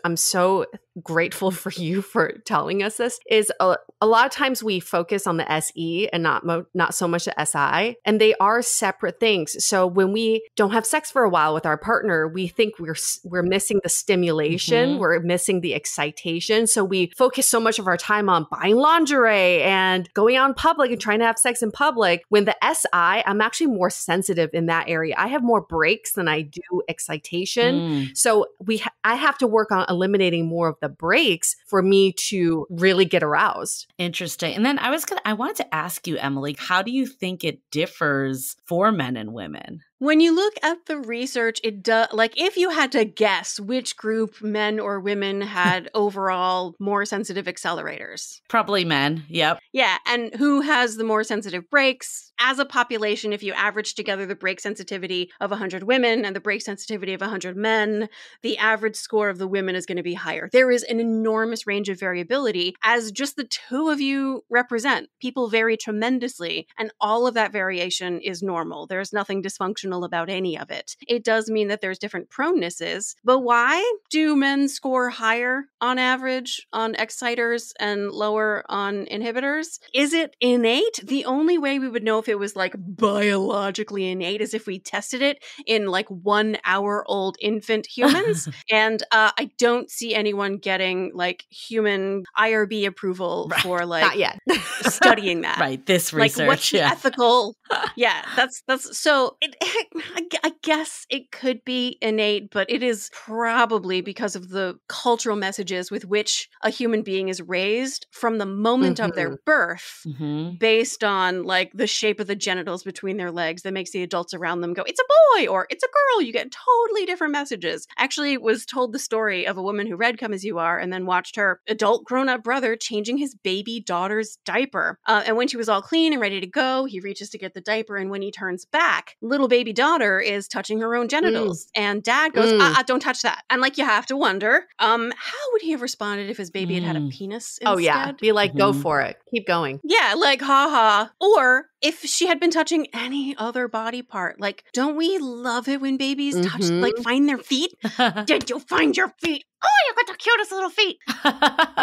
I'm so grateful for you for telling us this, is a lot of times we focus on the SE and not so much the SI, and they are separate things. So when we don't have sex for a while with our partner, we think we're missing the stimulation, we're missing the excitation. So we focus so much of our time on buying lingerie and going out in public and trying to have sex in public. When the SI, I'm actually more sensitive in that area. I have more breaks than I do excitation. So I have to work on eliminating more of the breaks for me to really get aroused. Interesting. And then I wanted to ask you, Emily, how do you think it differs for men and women? When you look at the research, it does, like, if you had to guess which group, men or women, had overall more sensitive accelerators. Probably men. Yep. Yeah. And who has the more sensitive brakes? As a population, if you average together the brake sensitivity of 100 women and the brake sensitivity of 100 men, the average score of the women is going to be higher. There is an enormous range of variability, as just the two of you represent. People vary tremendously, and all of that variation is normal. There's nothing dysfunctional about any of it. It does mean that there's different pronenesses, but why do men score higher on average on exciters and lower on inhibitors? Is it innate? The only way we would know if it was like biologically innate is if we tested it in like 1 hour old infant humans. And I don't see anyone getting like human IRB approval for like Not yet. studying that. Right. This research. Like, what's the ethical? Yeah, that's so. I guess it could be innate, but it is probably because of the cultural messages with which a human being is raised from the moment of their birth, based on like the shape of the genitals between their legs, that makes the adults around them go, "It's a boy" or "It's a girl." You get totally different messages. Actually, was told the story of a woman who read "Come As You Are" and then watched her adult grown-up brother changing his baby daughter's diaper. And when she was all clean and ready to go, he reaches to get the diaper, and when he turns back, little baby daughter is touching her own genitals. And dad goes, don't touch that. And like, you have to wonder, how would he have responded if his baby had a penis instead? Oh, yeah. Be like, go for it. Keep going. Yeah, like, haha. Or if she had been touching any other body part, like, don't we love it when babies touch, like, find their feet? Did you find your feet? Oh, you got the cutest little feet.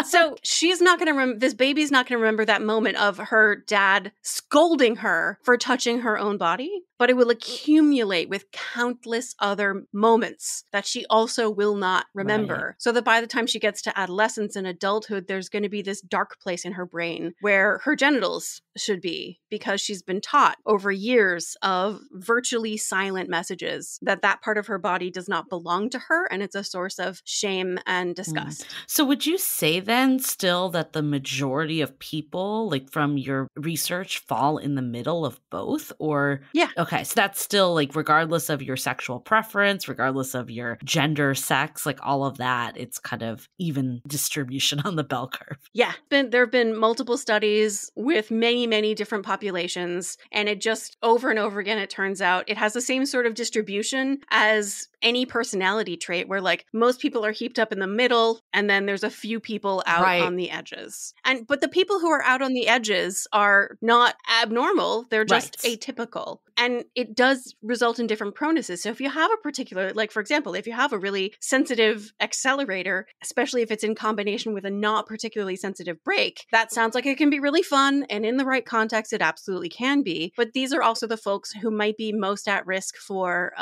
So she's not going to this baby's not going to remember that moment of her dad scolding her for touching her own body, but it will accumulate with countless other moments that she also will not remember. Right. So that by the time she gets to adolescence and adulthood, there's going to be this dark place in her brain where her genitals should be, because she's been taught over years of virtually silent messages that that part of her body does not belong to her, and it's a source of shame and disgust. So would you say then still that the majority of people, like from your research, fall in the middle of both? Or yeah. Okay, so that's still like, regardless of your sexual preference, regardless of your gender, sex, like all of that, it's kind of even distribution on the bell curve. Yeah. There have been multiple studies with many, many different populations, and it just over and over again, it turns out it has the same sort of distribution as any personality trait, where like most people are heaped up in the middle, and then there's a few people out on the edges. But the people who are out on the edges are not abnormal. They're just atypical. And it does result in different proneses. So if you have a particular, like, for example, if you have a really sensitive accelerator, especially if it's in combination with a not particularly sensitive brake, that sounds like it can be really fun. And in the right context, it absolutely can be. But these are also the folks who might be most at risk for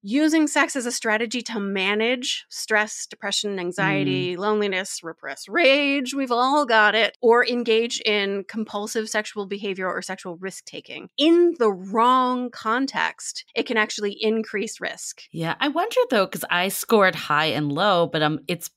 using sex as a strategy to manage stress, depression, anxiety, loneliness, repress rage. We've all got it. Or engage in compulsive sexual behavior or sexual risk-taking. In the wrong context, it can actually increase risk. Yeah, I wonder though, because I scored high and low, but it's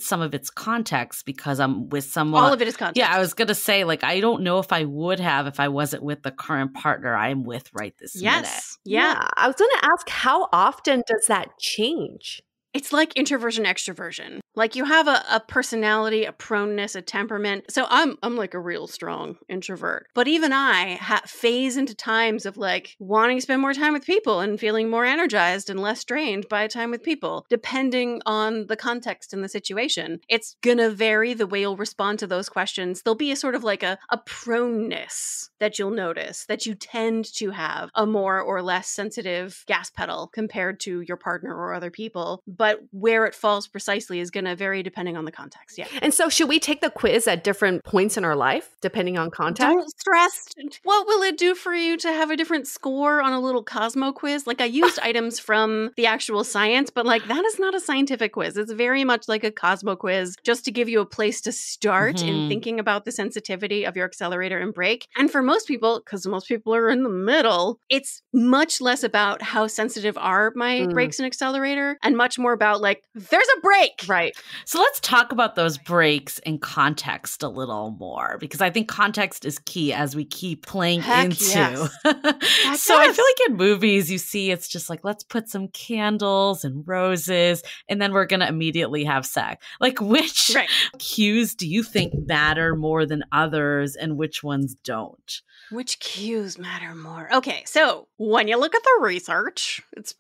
some of its context, because I'm with someone. All of it is context. Yeah, I was gonna say, like, I don't know if I would have if I wasn't with the current partner I'm with right this minute. Yeah. I was gonna ask, how often does that change? It's like introversion, extroversion. Like, you have a personality, a proneness, a temperament. So I'm like a real strong introvert. But even I phase into times of like wanting to spend more time with people and feeling more energized and less drained by time with people, depending on the context and the situation. It's gonna vary the way you'll respond to those questions. There'll be a sort of like a proneness that you'll notice, that you tend to have a more or less sensitive gas pedal compared to your partner or other people. But where it falls precisely is going to vary depending on the context. Yeah. And so should we take the quiz at different points in our life, depending on context? Don't stress. What will it do for you to have a different score on a little Cosmo quiz? Like, I used items from the actual science, but like, that is not a scientific quiz. It's very much like a Cosmo quiz, just to give you a place to start in thinking about the sensitivity of your accelerator and brake. And for most people, because most people are in the middle, it's much less about how sensitive are my brakes and accelerator, and much more more about like, there's a break. Right. So let's talk about those breaks in context a little more, because I think context is key as we keep playing into. Yes. So I feel like in movies, you see it's just like, let's put some candles and roses, and then we're going to immediately have sex. Like, which cues do you think matter more than others, and which ones don't? Which cues matter more? Okay, so when you look at the research, it's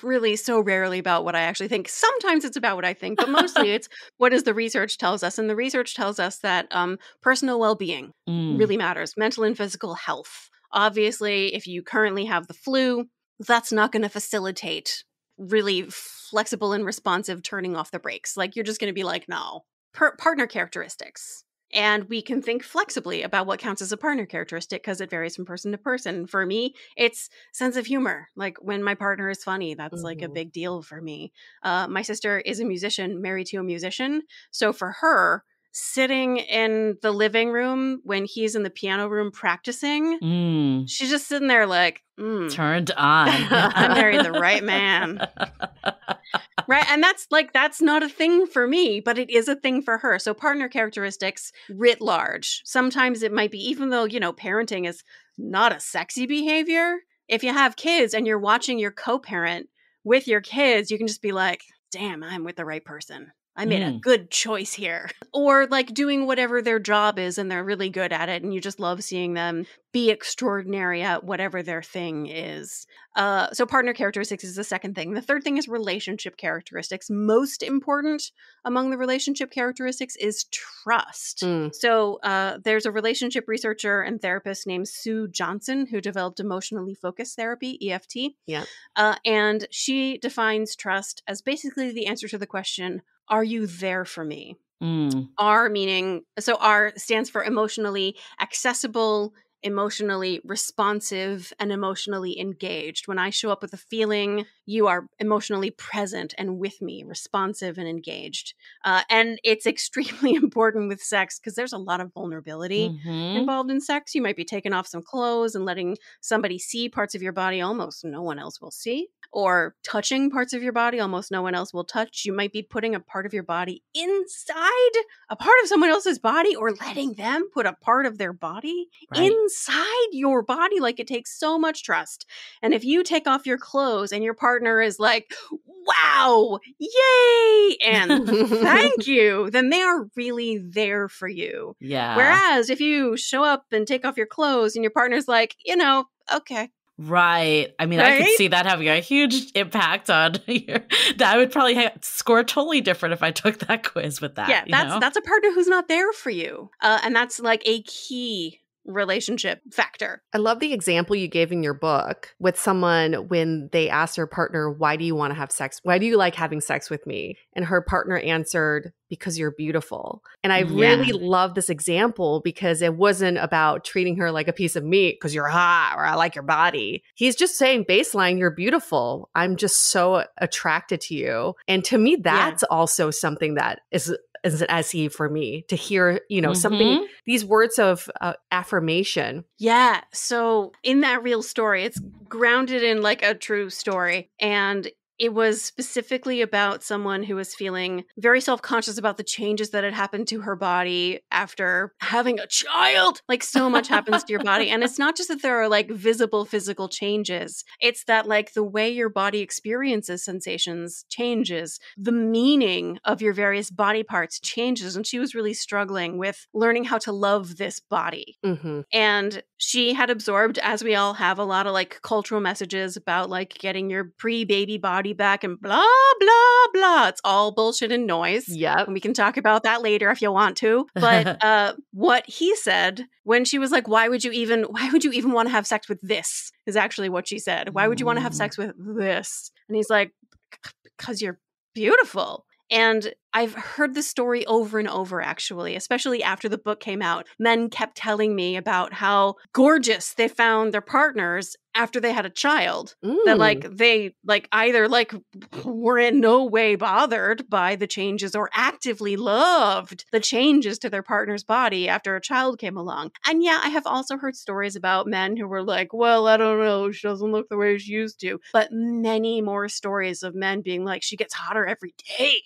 really so rarely about what I actually think. Sometimes it's about what I think, but mostly it's what does the research tells us. And the research tells us that personal well-being really matters, mental and physical health. Obviously, if you currently have the flu, that's not going to facilitate really flexible and responsive turning off the brakes. Like, you're just going to be like, no. Partner characteristics. And we can think flexibly about what counts as a partner characteristic because it varies from person to person. For me, it's sense of humor. Like, when my partner is funny, that's like a big deal for me. My sister is a musician, married to a musician. So for her, sitting in the living room when he's in the piano room practicing, she's just sitting there like, turned on. I married the right man. Right. And that's not a thing for me, but it is a thing for her. So partner characteristics writ large. Sometimes it might be, even though, parenting is not a sexy behavior, if you have kids and you're watching your co-parent with your kids, you can just be like, damn, I'm with the right person. I made a good choice here. Or like doing whatever their job is and they're really good at it and you just love seeing them be extraordinary at whatever their thing is. So partner characteristics is the second thing. The third thing is relationship characteristics. Most important among the relationship characteristics is trust. So there's a relationship researcher and therapist named Sue Johnson who developed emotionally focused therapy, EFT. Yeah. And she defines trust as basically the answer to the question, are you there for me? R meaning, so R stands for emotionally accessible, emotionally responsive, and emotionally engaged. When I show up with a feeling, you are emotionally present and with me, responsive and engaged. And it's extremely important with sex because there's a lot of vulnerability involved in sex. You might be taking off some clothes and letting somebody see parts of your body almost no one else will see. Or touching parts of your body almost no one else will touch. You might be putting a part of your body inside a part of someone else's body, or letting them put a part of their body inside your body. Like, it takes so much trust. And if you take off your clothes and your partner is like, wow, yay, and thank you, then they are really there for you. Yeah. Whereas if you show up and take off your clothes and your partner's like, okay. Right. I mean, I could see that having a huge impact on that. I would probably score totally different if I took that quiz with that. Yeah, that's a partner who's not there for you. And that's like a key relationship factor. I love the example you gave in your book with someone when they asked her partner, why do you want to have sex? Why do you like having sex with me? And her partner answered, because you're beautiful. And I really love this example because it wasn't about treating her like a piece of meat because you're hot or I like your body. He's just saying baseline, you're beautiful. I'm just so attracted to you. And to me, that's also something that is an SE for me to hear, something, these words of affirmation. Yeah. So in that real story, it's grounded in like a true story. And it was specifically about someone who was feeling very self-conscious about the changes that had happened to her body after having a child. Like, so much happens to your body. And it's not just that there are like visible physical changes. It's that like the way your body experiences sensations changes. The meaning of your various body parts changes. And she was really struggling with learning how to love this body. And she had absorbed, as we all have, a lot of like cultural messages about like getting your pre-baby body back and blah, blah, blah. It's all bullshit and noise. Yeah. And we can talk about that later if you want to. But what he said when she was like, why would you even want to have sex with this is actually what she said. Why would you want to have sex with this? And he's like, because you're beautiful. And I've heard the story over and over, actually, especially after the book came out. Men kept telling me about how gorgeous they found their partners after they had a child. That they either were in no way bothered by the changes or actively loved the changes to their partner's body after a child came along. And yeah, I have also heard stories about men who were like, well, I don't know, she doesn't look the way she used to. But many more stories of men being like, she gets hotter every day.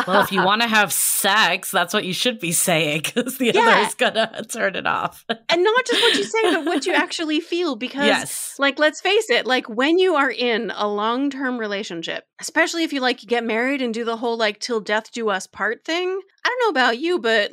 Well, if you want to have sex, that's what you should be saying, because the other is gonna turn it off. And not just what you say, but what you actually feel. Because, let's face it, when you are in a long-term relationship, especially if you get married and do the whole till death do us part thing. I don't know about you, but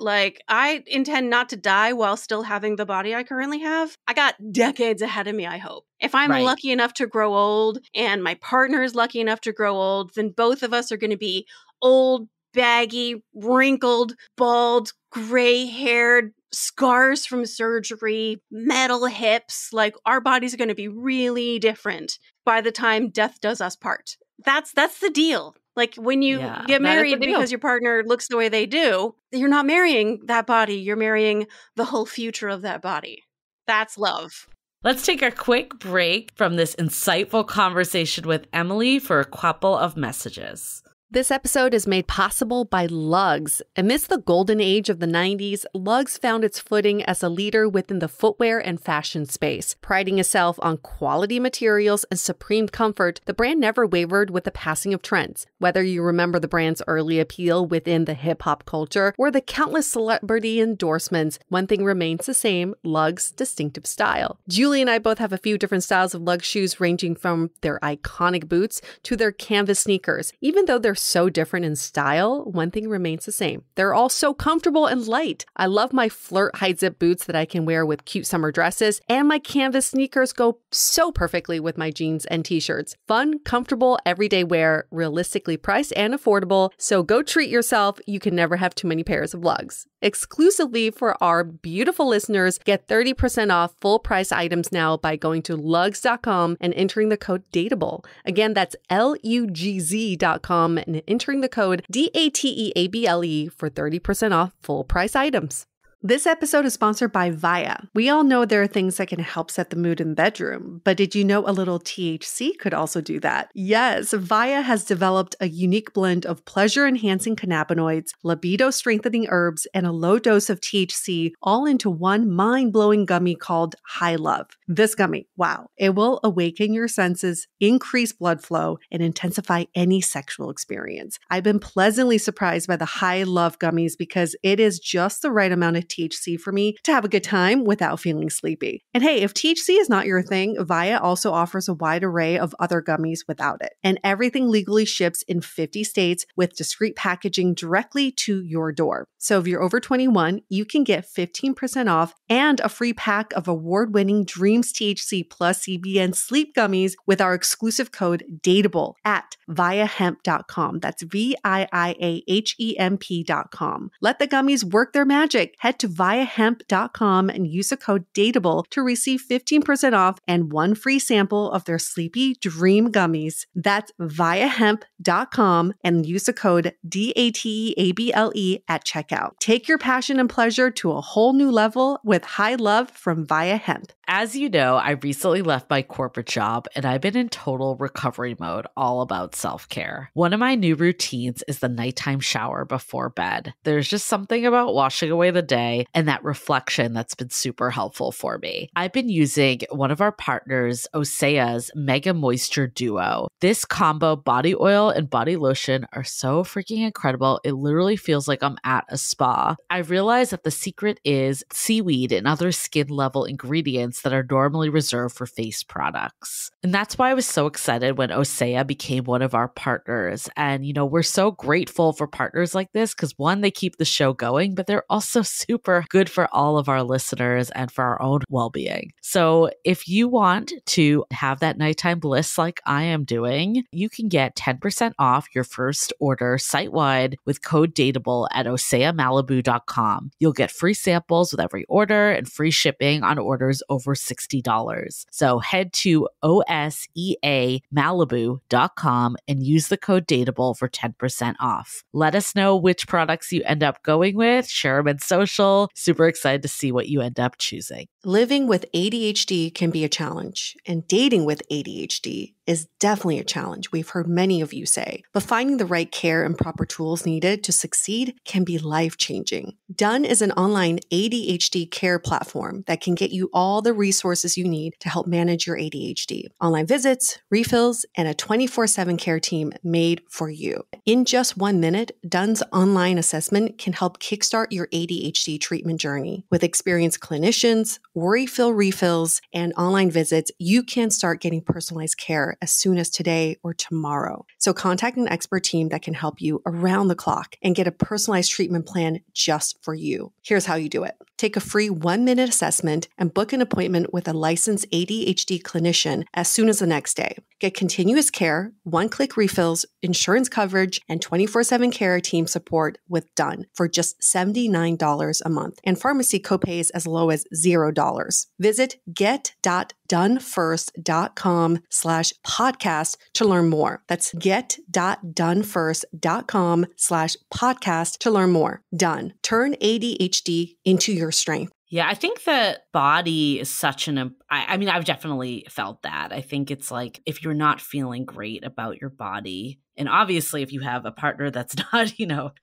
I intend not to die while still having the body I currently have. I got decades ahead of me, I hope. If I'm lucky enough to grow old and my partner is lucky enough to grow old, then both of us are going to be old, baggy, wrinkled, bald, gray-haired, scars from surgery, metal hips. Our bodies are going to be really different by the time death does us part. That's the deal. When you get married because your partner looks the way they do, you're not marrying that body. You're marrying the whole future of that body. That's love. Let's take a quick break from this insightful conversation with Emily for a couple of messages. This episode is made possible by Lugz. Amidst the golden age of the 90s, Lugz found its footing as a leader within the footwear and fashion space. Priding itself on quality materials and supreme comfort, the brand never wavered with the passing of trends. Whether you remember the brand's early appeal within the hip-hop culture or the countless celebrity endorsements, one thing remains the same: Lugz's distinctive style. Julie and I both have a few different styles of Lugz shoes, ranging from their iconic boots to their canvas sneakers. Even though they're so different in style, one thing remains the same: they're all so comfortable and light. I love my flirt high zip boots that I can wear with cute summer dresses, and my canvas sneakers go so perfectly with my jeans and t-shirts. Fun, comfortable, everyday wear, realistically priced and affordable. So go treat yourself. You can never have too many pairs of Lugz. Exclusively for our beautiful listeners, get 30% off full price items now by going to lugz.com and entering the code DATEABLE. Again, that's LUGZ.com and entering the code DATEABLE for 30% off full price items. This episode is sponsored by Viia. We all know there are things that can help set the mood in the bedroom, but did you know a little THC could also do that? Yes, Viia has developed a unique blend of pleasure-enhancing cannabinoids, libido-strengthening herbs, and a low dose of THC all into one mind-blowing gummy called High Love. This gummy, wow, it will awaken your senses, increase blood flow, and intensify any sexual experience. I've been pleasantly surprised by the High Love gummies because it is just the right amount of THC for me to have a good time without feeling sleepy. And hey, if THC is not your thing, Viia also offers a wide array of other gummies without it. And everything legally ships in 50 states with discreet packaging directly to your door. So if you're over 21, you can get 15% off and a free pack of award-winning Dreams THC plus CBN sleep gummies with our exclusive code DATEABLE at viiahemp.com. That's VIIAHEMP.com. Let the gummies work their magic. Head to viiahemp.com and use the code DATEABLE to receive 15% off and one free sample of their Sleepy Dream gummies. That's viiahemp.com and use the code DATEABLE at checkout. Take your passion and pleasure to a whole new level with High Love from Viia Hemp. As you know, I recently left my corporate job and I've been in total recovery mode, all about self-care. One of my new routines is the nighttime shower before bed. There's just something about washing away the day and that reflection that's been super helpful for me. I've been using one of our partners, Osea's Mega Moisture Duo. This combo body oil and body lotion are so freaking incredible. It literally feels like I'm at a spa. I realized that the secret is seaweed and other skin level ingredients that are normally reserved for face products. And that's why I was so excited when Osea became one of our partners. And, you know, we're so grateful for partners like this because one, they keep the show going, but they're also super good for all of our listeners and for our own well-being. So if you want to have that nighttime bliss like I am doing, you can get 10% off your first order site-wide with code DATEABLE at oseamalibu.com. You'll get free samples with every order and free shipping on orders over over $60. So head to OSEAMalibu.com and use the code DATEABLE for 10% off. Let us know which products you end up going with. Share them in social. Super excited to see what you end up choosing. Living with ADHD can be a challenge, and dating with ADHD is definitely a challenge, we've heard many of you say. But finding the right care and proper tools needed to succeed can be life-changing. Done is an online ADHD care platform that can get you all the resources you need to help manage your ADHD. Online visits, refills, and a 24/7 care team made for you. In just 1 minute, Done's online assessment can help kickstart your ADHD treatment journey. With experienced clinicians, worry-fill refills, and online visits, you can start getting personalized care as soon as today or tomorrow. So contact an expert team that can help you around the clock and get a personalized treatment plan just for you. Here's how you do it. Take a free 1-minute assessment and book an appointment with a licensed ADHD clinician as soon as the next day. Get continuous care, one-click refills, insurance coverage, and 24/7 care team support with Done for just $79 a month, and pharmacy copays as low as $0. Visit get.donefirst.com/podcast to learn more. That's get.donefirst.com/podcast to learn more. Done. Turn ADHD into your strength. Yeah, I think the body is such I mean, I've definitely felt that. I think it's like if you're not feeling great about your body, and obviously if you have a partner that's not,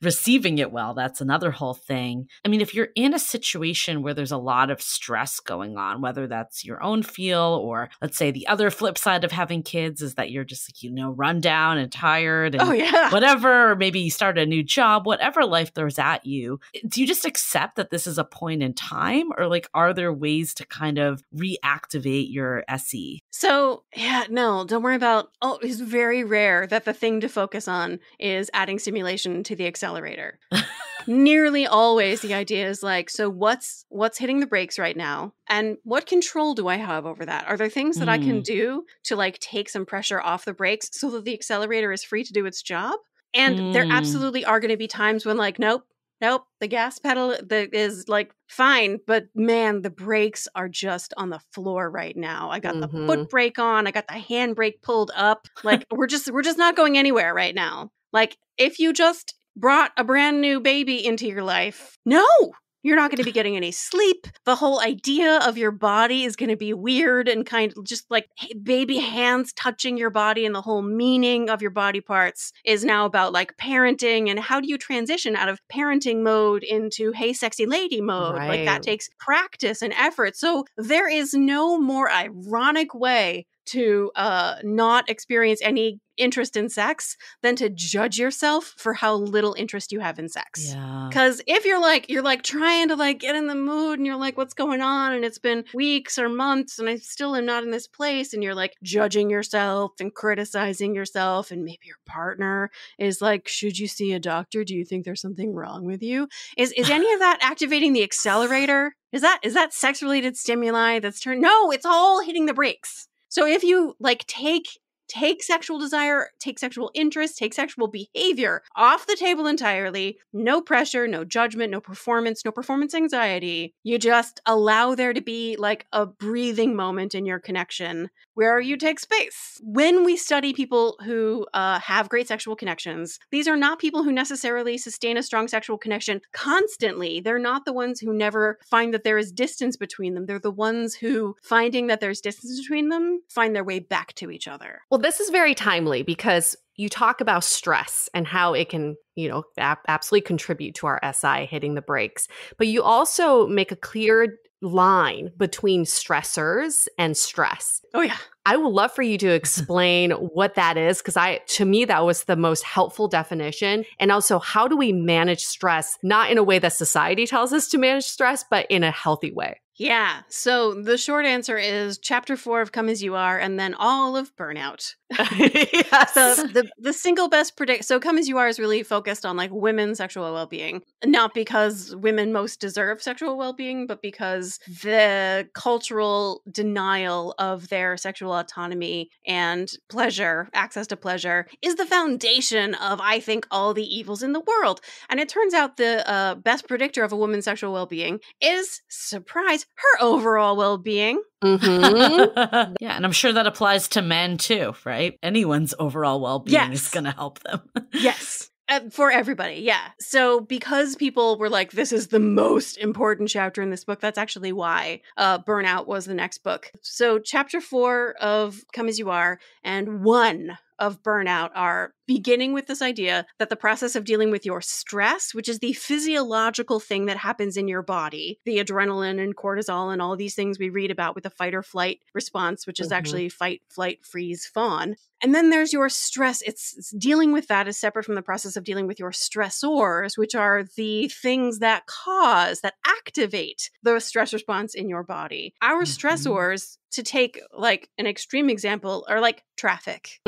receiving it well, that's another whole thing. I mean, if you're in a situation where there's a lot of stress going on, whether that's your own feel or let's say the other flip side of having kids is that you're just like, run down and tired and whatever, or maybe you start a new job, whatever life throws at you. Do you just accept that this is a point in time, or like, are there ways to kind of reactivate your SE? So, no, don't worry about, it's very rare that the thing to focus on is adding stimulation to the accelerator. Nearly always the idea is like, so what's hitting the brakes right now? And what control do I have over that? Are there things that I can do to like take some pressure off the brakes so that the accelerator is free to do its job? And there absolutely are going to be times when like, nope, the gas pedal is like fine, but man, the brakes are just on the floor right now. I got the foot brake on, I got the hand brake pulled up. Like we're just not going anywhere right now. Like if you just brought a brand new baby into your life, no, you're not going to be getting any sleep. The whole idea of your body is going to be weird and kind of just like baby hands touching your body, and the whole meaning of your body parts is now about like parenting and how do you transition out of parenting mode into hey sexy lady mode. Right. Like that takes practice and effort. So there is no more ironic way to not experience any interest in sex than to judge yourself for how little interest you have in sex. Yeah. Because if you're like trying to like get in the mood and you're like, what's going on? And it's been weeks or months and I still am not in this place. And you're like judging yourself and criticizing yourself. And maybe your partner is like, should you see a doctor? Do you think there's something wrong with you? Is any of that activating the accelerator? Is that sex related stimuli that's no, it's all hitting the brakes. So if you like take sexual desire, take sexual interest, take sexual behavior off the table entirely, no pressure, no judgment, no performance anxiety. You just allow there to be like a breathing moment in your connection where you take space. When we study people who have great sexual connections, these are not people who necessarily sustain a strong sexual connection constantly. They're not the ones who never find that there is distance between them. They're the ones who, finding that there's distance between them, find their way back to each other. Well, this is very timely because you talk about stress and how it can, absolutely contribute to our SI hitting the brakes. But you also make a clear line between stressors and stress. Oh, yeah. I would love for you to explain what that is, because to me, that was the most helpful definition. And also, how do we manage stress, not in a way that society tells us to manage stress, but in a healthy way? Yeah. So the short answer is chapter 4 of Come As You Are, and then all of Burnout. Yes. So the single best so Come As You Are is really focused on like women's sexual well-being, not because women most deserve sexual well-being, but because the cultural denial of their sexual autonomy and pleasure, access to pleasure, is the foundation of, I think, all the evils in the world. And it turns out the best predictor of a woman's sexual well-being is, surprise, her overall well-being. Mm-hmm. Yeah, and I'm sure that applies to men too, right? Anyone's overall well-being is going to help them. Yes. For everybody, yeah. So because people were like, this is the most important chapter in this book, that's actually why Burnout was the next book. So chapter 4 of Come As You Are and 1 of Burnout are beginning with this idea that the process of dealing with your stress, which is the physiological thing that happens in your body, the adrenaline and cortisol and all these things we read about with the fight or flight response, which is actually fight, flight, freeze, fawn. And then there's your stress. It's dealing with that is separate from the process of dealing with your stressors, which are the things that activate the stress response in your body. Our stressors, to take like an extreme example, are like traffic.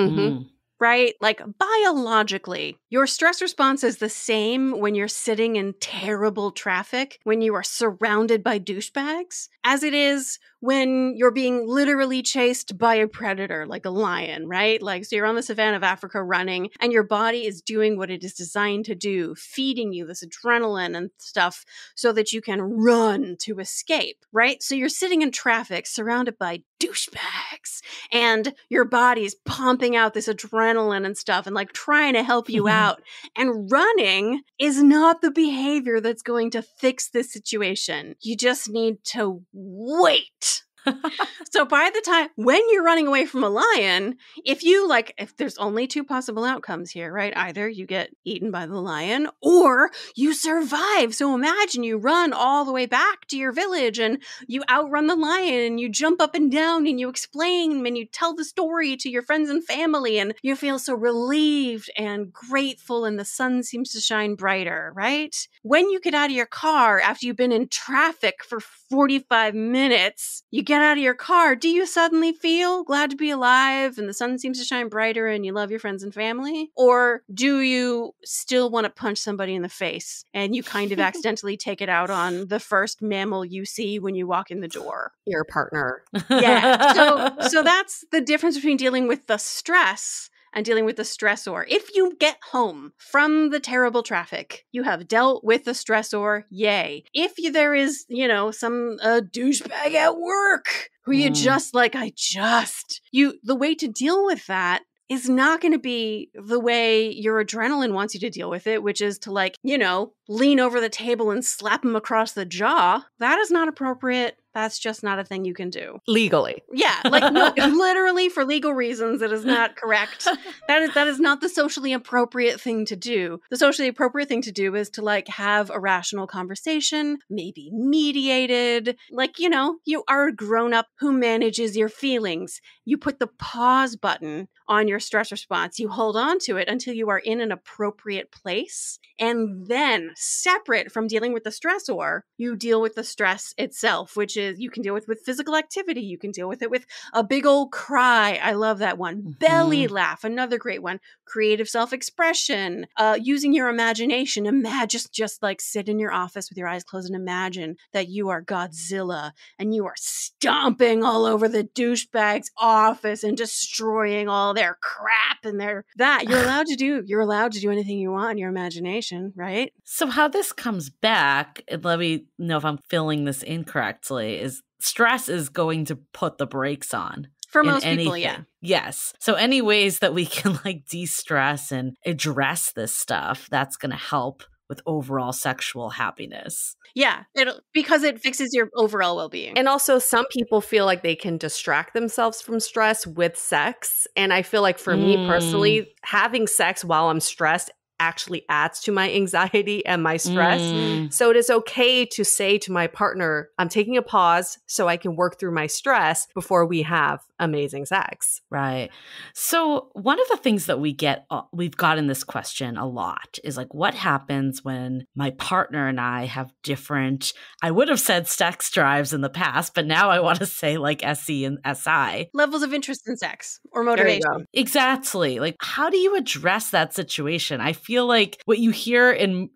Right? Like biologically, your stress response is the same when you're sitting in terrible traffic, when you are surrounded by douchebags, as it is when you're being literally chased by a predator, like a lion, right? Like, so you're on the savannah of Africa running, and your body is doing what it is designed to do, feeding you this adrenaline and stuff so that you can run to escape, right? So you're sitting in traffic surrounded by douchebags, and your body's pumping out this adrenaline and stuff and like trying to help you out. And running is not the behavior that's going to fix this situation. You just need to wait. So by the time when you're running away from a lion, if there's only 2 possible outcomes here, right? Either you get eaten by the lion or you survive. So imagine you run all the way back to your village and you outrun the lion and you jump up and down and you explain and you tell the story to your friends and family and you feel so relieved and grateful and the sun seems to shine brighter, right? When you get out of your car after you've been in traffic for 45 minutes, you get out of your car, do you suddenly feel glad to be alive and the sun seems to shine brighter and you love your friends and family? Or do you still want to punch somebody in the face and you kind of accidentally take it out on the first mammal you see when you walk in the door? Your partner. Yeah. So that's the difference between dealing with the stress and dealing with the stressor. If you get home from the terrible traffic, you have dealt with the stressor, yay. If there is, some douchebag at work who you just like, the way to deal with that is not going to be the way your adrenaline wants you to deal with it, which is to lean over the table and slap him across the jaw. That is not appropriate. That's just not a thing you can do. Legally. Yeah, no, literally for legal reasons, it is not correct. That is not the socially appropriate thing to do. The socially appropriate thing to do is to have a rational conversation, maybe mediated. You are a grown-up who manages your feelings. You put the pause button on your stress response. You hold on to it until you are in an appropriate place. And then, separate from dealing with the stressor, you deal with the stress itself, which is you can deal with physical activity. You can deal with it with a big old cry. I love that one. Belly laugh, another great one. Creative self-expression, using your imagination. Just sit in your office with your eyes closed and imagine that you are Godzilla and you are stomping all over the douchebag's office and destroying all their crap and you're allowed to do anything you want in your imagination, right? So how this comes back, and let me know if I'm filling this incorrectly, is stress is going to put the brakes on. For most people, yeah. Yes. So any ways that we can de-stress and address this stuff, that's going to help with overall sexual happiness. Yeah, because it fixes your overall well-being. And also some people feel like they can distract themselves from stress with sex. And I feel like for me personally, having sex while I'm stressed actually adds to my anxiety and my stress. So it is okay to say to my partner, I'm taking a pause so I can work through my stress before we have amazing sex. Right. So one of the things that we've gotten this question a lot is what happens when my partner and I have different, I would have said sex drives in the past, but now I want to say SE and SI. Levels of interest in sex or motivation. Exactly. How do you address that situation? I feel like what you hear in,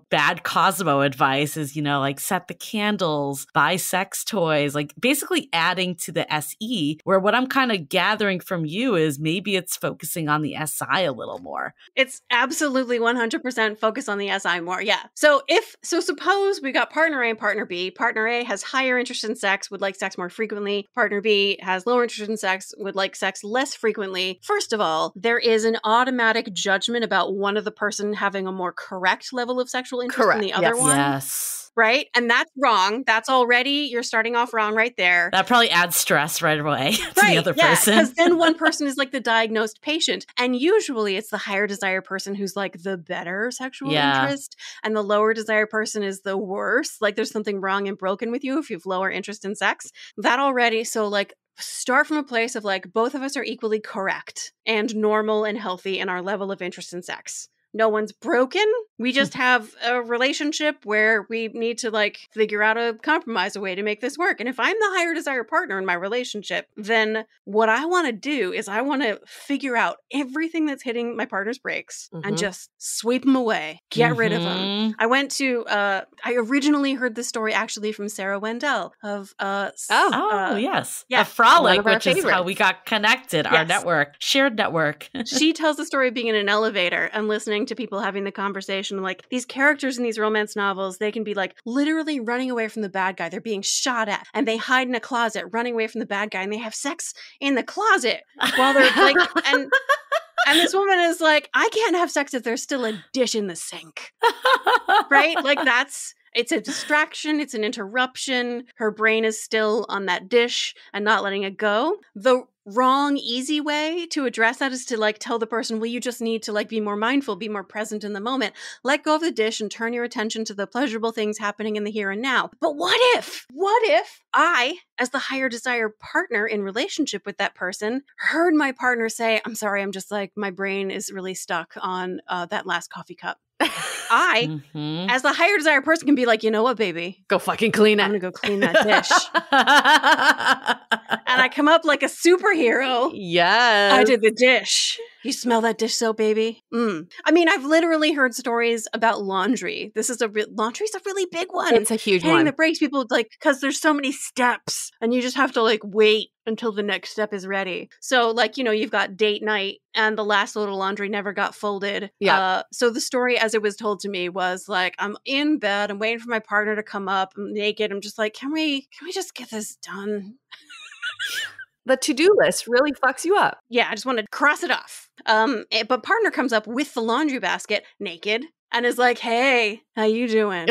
bad Cosmo advice is, like set the candles, buy sex toys, like basically adding to the SE, where what I'm kind of gathering from you is maybe it's focusing on the SI a little more. It's absolutely 100% focus on the SI more. Yeah. So suppose we got partner A and partner B. Partner A has higher interest in sex, would like sex more frequently. Partner B has lower interest in sex, would like sex less frequently. First of all, there is an automatic judgment about one of the person having a more correct level of sexual interest than the other one. Yes. Right? And that's wrong. That's already, you're starting off wrong right there. That probably adds stress right away to the other person. Because then one person is like the diagnosed patient. And usually it's the higher desire person who's like the better sexual interest. And the lower desire person is the worst. Like there's something wrong and broken with you if you have lower interest in sex. That already, so like start from a place of like both of us are equally correct and normal and healthy in our level of interest in sex. No one's broken. We just have a relationship where we need to like figure out a compromise, a way to make this work. And if I'm the higher desire partner in my relationship, then what I want to do is I want to figure out everything that's hitting my partner's brakes and just sweep them away, get rid of them. I went to, I originally heard this story actually from Sarah Wendell of, yes. Yeah. A Frolic, which favorites. is how we got connected, our network, shared network. She tells the story of being in an elevator and listening to people having the conversation. Like these characters in these romance novels, they can be like literally running away from the bad guy. They're being shot at and they hide in a closet, running away from the bad guy, and they have sex in the closet while they're like, and this woman is like, I can't have sex if there's still a dish in the sink. Right? Like it's a distraction. It's an interruption. Her brain is still on that dish and not letting it go. The wrong, easy way to address that is to like tell the person, well, you just need to like be more mindful, be more present in the moment. Let go of the dish and turn your attention to the pleasurable things happening in the here and now. But what if I, as the higher desire partner in relationship with that person, heard my partner say, I'm sorry, I'm just like, my brain is really stuck on that last coffee cup. I, as the higher desire person, can be like, you know what, baby? Go fucking clean it. I'm going to go clean that dish. And I come up like a superhero. Yes. I did the dish. You smell that dish soap, baby? I mean, I've literally heard stories about laundry. Laundry's a really big one. It's a huge one. Hitting the brakes, people like, because there's so many steps and you just have to like wait until the next step is ready. So like, you've got date night and the last load of laundry never got folded. Yeah. So the story as it was told to me was like, I'm in bed, I'm waiting for my partner to come up, I'm naked. I'm just like, can we just get this done? The to-do list really fucks you up. Yeah, I just want to cross it off. But partner comes up with the laundry basket naked and is like, hey, how you doing?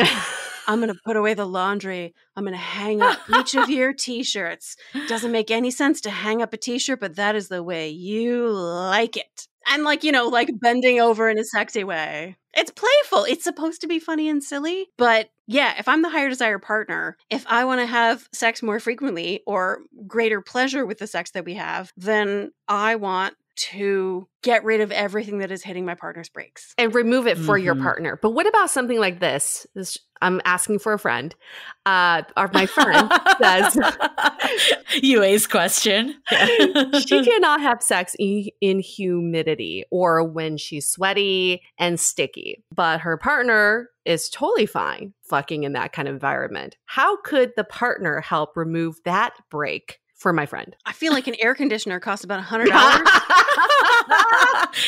I'm going to put away the laundry. I'm going to hang up each of your t-shirts. Doesn't make any sense to hang up a t-shirt, but that is the way you like it. And like, like bending over in a sexy way. It's playful. It's supposed to be funny and silly. But yeah, if I'm the higher desire partner, if I want to have sex more frequently or greater pleasure with the sex that we have, then I want to get rid of everything that is hitting my partner's brakes. And remove it for your partner. But what about something like this? I'm asking for a friend. My friend says... UA's question. She cannot have sex in humidity or when she's sweaty and sticky. But her partner is totally fine fucking in that kind of environment. How could the partner help remove that break for my friend? I feel like an air conditioner costs about $100.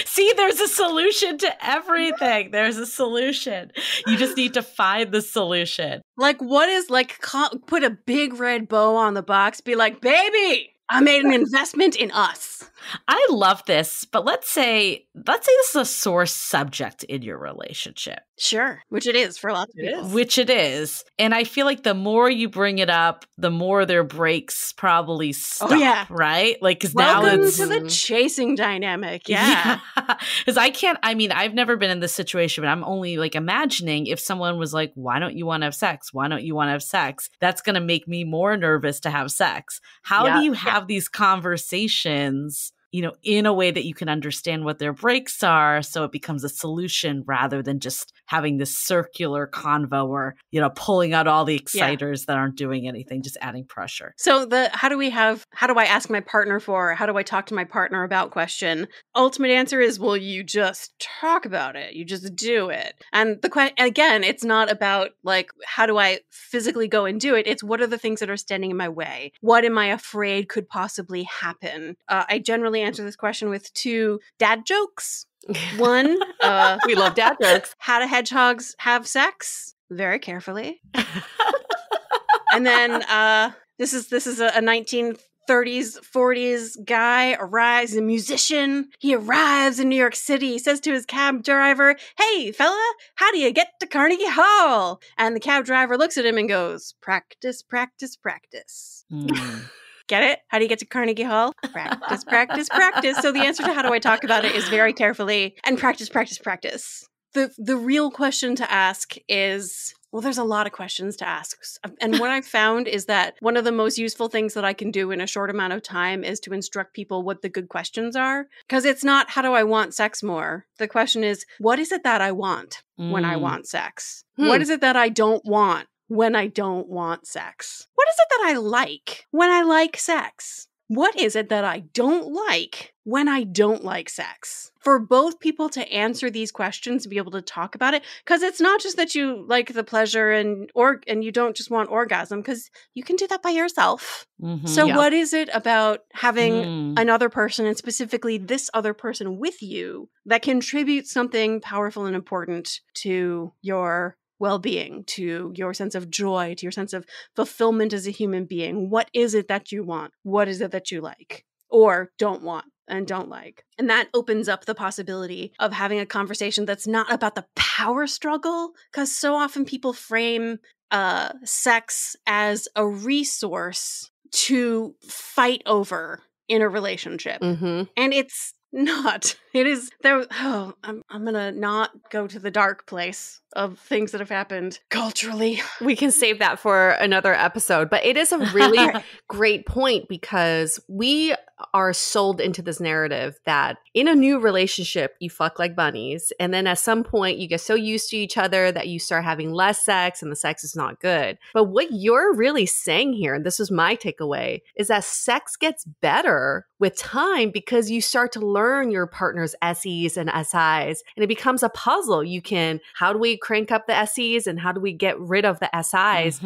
See, there's a solution to everything. There's a solution. You just need to find the solution. Like, what is like, put a big red bow on the box, be like, baby, I made an investment in us. I love this, but let's say this is a sore subject in your relationship. Sure, which it is for lots of people. Which it is. And I feel like the more you bring it up, the more their brakes probably stop, right? Like, because now it's... Welcome to the chasing dynamic, yeah. Because I've never been in this situation, but I'm only like imagining if someone was like, why don't you want to have sex? Why don't you want to have sex? That's going to make me more nervous to have sex. How do you have these conversations in a way that you can understand what their breaks are. So it becomes a solution rather than just having this circular convo or, pulling out all the exciters that aren't doing anything, just adding pressure. So how do I ask my partner for, how do I talk to my partner about question? Ultimate answer is, well, you just talk about it. You just do it. And again, it's not about like, how do I physically go and do it? It's what are the things that are standing in my way? What am I afraid could possibly happen? I generally answer this question with 2 dad jokes. One, we love dad jokes. How do hedgehogs have sex? Very carefully. And then this is a 1930s, 40s guy arrives, a musician. He arrives in New York City. He says to his cab driver, "Hey, fella, how do you get to Carnegie Hall?" And the cab driver looks at him and goes, "Practice, practice, practice." Get it? How do you get to Carnegie Hall? Practice, practice, practice. So the answer to how do I talk about it is very carefully and practice, practice, practice. The real question to ask is, well, there's a lot of questions to ask. And what I've found is that one of the most useful things that I can do in a short amount of time is to instruct people what the good questions are. Because it's not, how do I want sex more? The question is, what is it that I want when I want sex? What is it that I don't want when I don't want sex? What is it that I like when I like sex? What is it that I don't like when I don't like sex? For both people to answer these questions, to be able to talk about it, because it's not just that you like the pleasure and you don't just want orgasm, because you can do that by yourself. So what is it about having another person, and specifically this other person with you, that contributes something powerful and important to your well-being, to your sense of joy, to your sense of fulfillment as a human being? What is it that you want? What is it that you like or don't want and don't like? And that opens up the possibility of having a conversation that's not about the power struggle, because so often people frame sex as a resource to fight over in a relationship. And it's not. It is there. Oh, I'm gonna not go to the dark place of things that have happened culturally. We can save that for another episode, but it is a really great point, because we are sold into this narrative that in a new relationship, you fuck like bunnies. And then at some point you get so used to each other that you start having less sex and the sex is not good. But what you're really saying here, and this is my takeaway, is that sex gets better with time because you start to learn your partner's SEs and SIs, and it becomes a puzzle. You can, how do we crank up the SEs and how do we get rid of the SIs?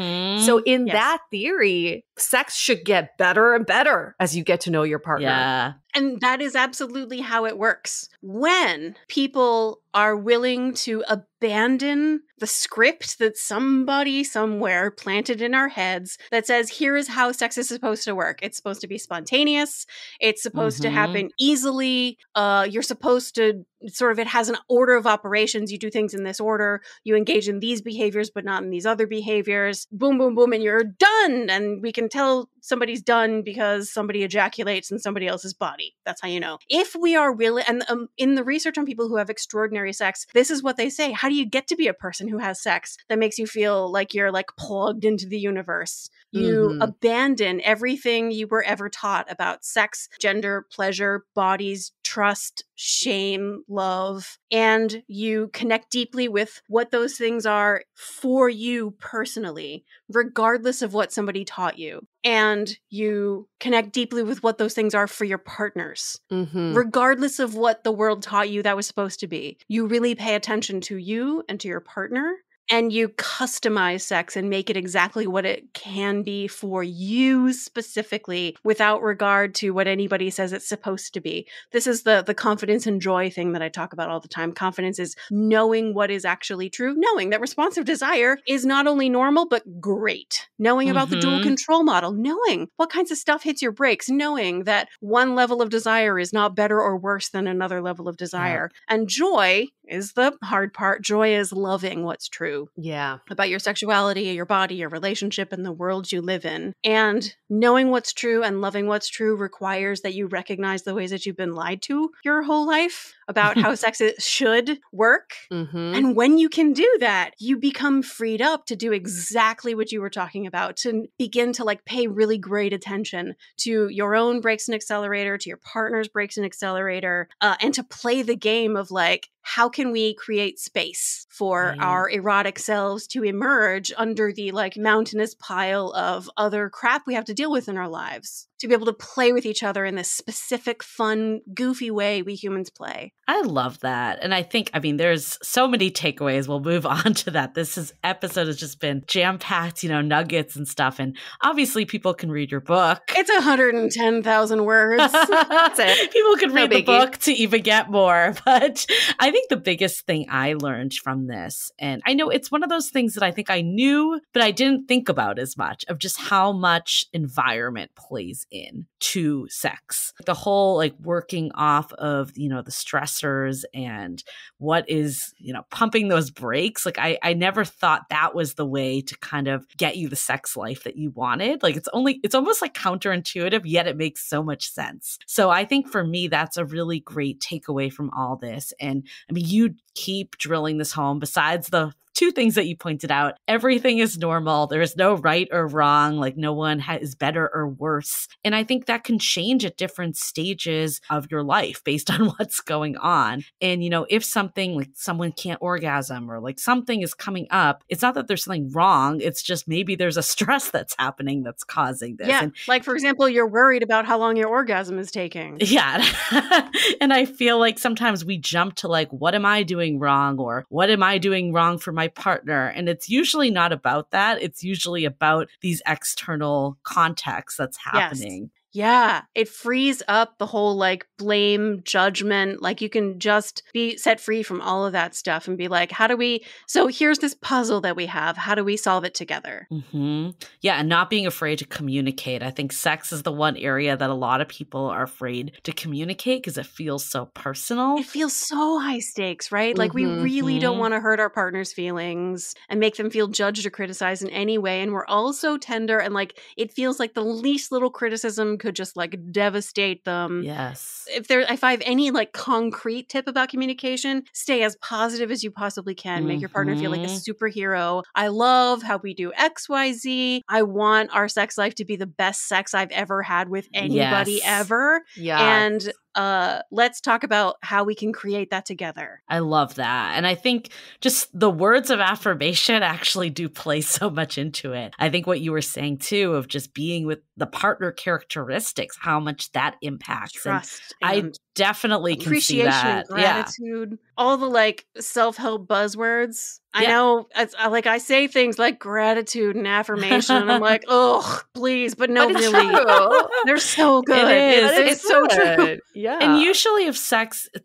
So in that theory, sex should get better and better as you get to know your partner. Yeah. And that is absolutely how it works. When people are willing to abandon the script that somebody somewhere planted in our heads that says, here is how sex is supposed to work. It's supposed to be spontaneous. It's supposed to happen easily. You're supposed to sort of, it has an order of operations. You do things in this order. You engage in these behaviors, but not in these other behaviors. Boom, boom, boom, and you're done. And we can tell somebody's done because somebody ejaculates in somebody else's body. That's how you know. If we are willing, and in the research on people who have extraordinary sex, this is what they say. How do you get to be a person who has sex that makes you feel like you're like plugged into the universe? You abandon everything you were ever taught about sex, gender, pleasure, bodies, trust, shame, love, and you connect deeply with what those things are for you personally, regardless of what somebody taught you. And you connect deeply with what those things are for your partners, regardless of what the world taught you that was supposed to be. You really pay attention to you and to your partner, and you customize sex and make it exactly what it can be for you specifically, without regard to what anybody says it's supposed to be. This is the confidence and joy thing that I talk about all the time. Confidence is knowing what is actually true, knowing that responsive desire is not only normal, but great. Knowing about the dual control model, knowing what kinds of stuff hits your brakes, knowing that one level of desire is not better or worse than another level of desire. And joy, is the hard part. Joy is loving what's true. Yeah. About your sexuality, your body, your relationship, and the world you live in. And knowing what's true and loving what's true requires that you recognize the ways that you've been lied to your whole life about how sex should work. And when you can do that, you become freed up to do exactly what you were talking about, to begin to like pay really great attention to your own brakes and accelerator, to your partner's brakes and accelerator, and to play the game of like, how can we create space for our erotic selves to emerge under the like mountainous pile of other crap we have to deal with in our lives, to be able to play with each other in this specific, fun, goofy way we humans play. I love that. And I think, I mean, there's so many takeaways. We'll move on to that. Episode has just been jam-packed, nuggets and stuff. And obviously people can read your book. It's 110,000 words. That's it. People can read the book to even get more. But I think the biggest thing I learned from this, and I know it's one of those things that I think I knew, but I didn't think about as much, of just how much environment plays in to sex. The whole like working off of, the stressors and what is, pumping those brakes. Like I never thought that was the way to kind of get you the sex life that you wanted. Like it's almost like counterintuitive, yet it makes so much sense. So I think for me, that's a really great takeaway from all this. And I mean, you keep drilling this home. Besides the two things that you pointed out, everything is normal. There is no right or wrong. Like no one is better or worse. And I think that can change at different stages of your life based on what's going on. And, if something like someone can't orgasm or like something is coming up, it's not that there's something wrong. It's just maybe there's a stress that's happening that's causing this. Yeah. And, like, for example, you're worried about how long your orgasm is taking. Yeah. And I feel like sometimes we jump to like, what am I doing wrong? Or what am I doing wrong for my partner? And it's usually not about that. It's usually about these external contexts that's happening. Yes. Yeah, it frees up the whole like blame, judgment. Like you can just be set free from all of that stuff and be like, so here's this puzzle that we have. How do we solve it together? Mm-hmm. Yeah, and not being afraid to communicate. I think sex is the one area that a lot of people are afraid to communicate because it feels so personal. It feels so high stakes, right? Like we really don't want to hurt our partner's feelings and make them feel judged or criticized in any way. And we're all so tender, and like it feels like the least little criticism could just like devastate them. Yes. If I have any like concrete tip about communication, stay as positive as you possibly can. Make your partner feel like a superhero. I love how we do XYZ. I want our sex life to be the best sex I've ever had with anybody ever. Yeah. And let's talk about how we can create that together. I love that. And I think just the words of affirmation actually do play so much into it. I think what you were saying too, of just being with the partner characteristics, how much that impacts. Trust. And I definitely can see that. Appreciation, gratitude, all the like self-help buzzwords. I know I say things like gratitude and affirmation, and I'm like, oh, please, but no, but really. They're so good. It is. It's so true. Yeah. And usually if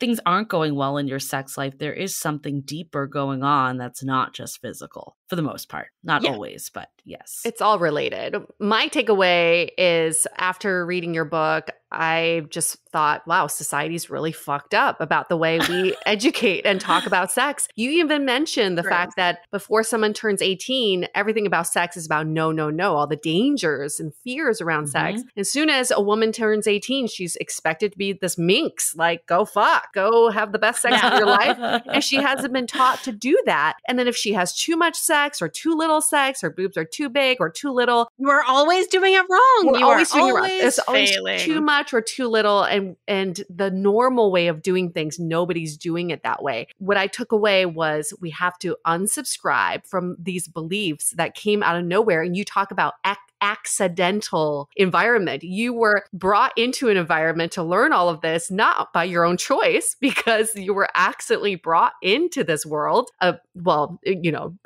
things aren't going well in your sex life, there is something deeper going on that's not just physical for the most part. Not always, but yes. It's all related. My takeaway is after reading your book, I just thought, wow, society's really fucked up about the way we educate and talk about sex. You even mentioned the fact that before someone turns 18, everything about sex is about no, all the dangers and fears around sex. As soon as a woman turns 18, she's expected to be this minx, like go fuck, go have the best sex of your life. And she hasn't been taught to do that. And then if she has too much sex or too little sex, her boobs are too big or too little, you are always doing it wrong. You always doing it wrong. There's always failing. Too much or too little, and the normal way of doing things, nobody's doing it that way. What I took away was we have to unsubscribe from these beliefs that came out of nowhere. And you talk about accidental environment. You were brought into an environment to learn all of this, not by your own choice, because you were accidentally brought into this world.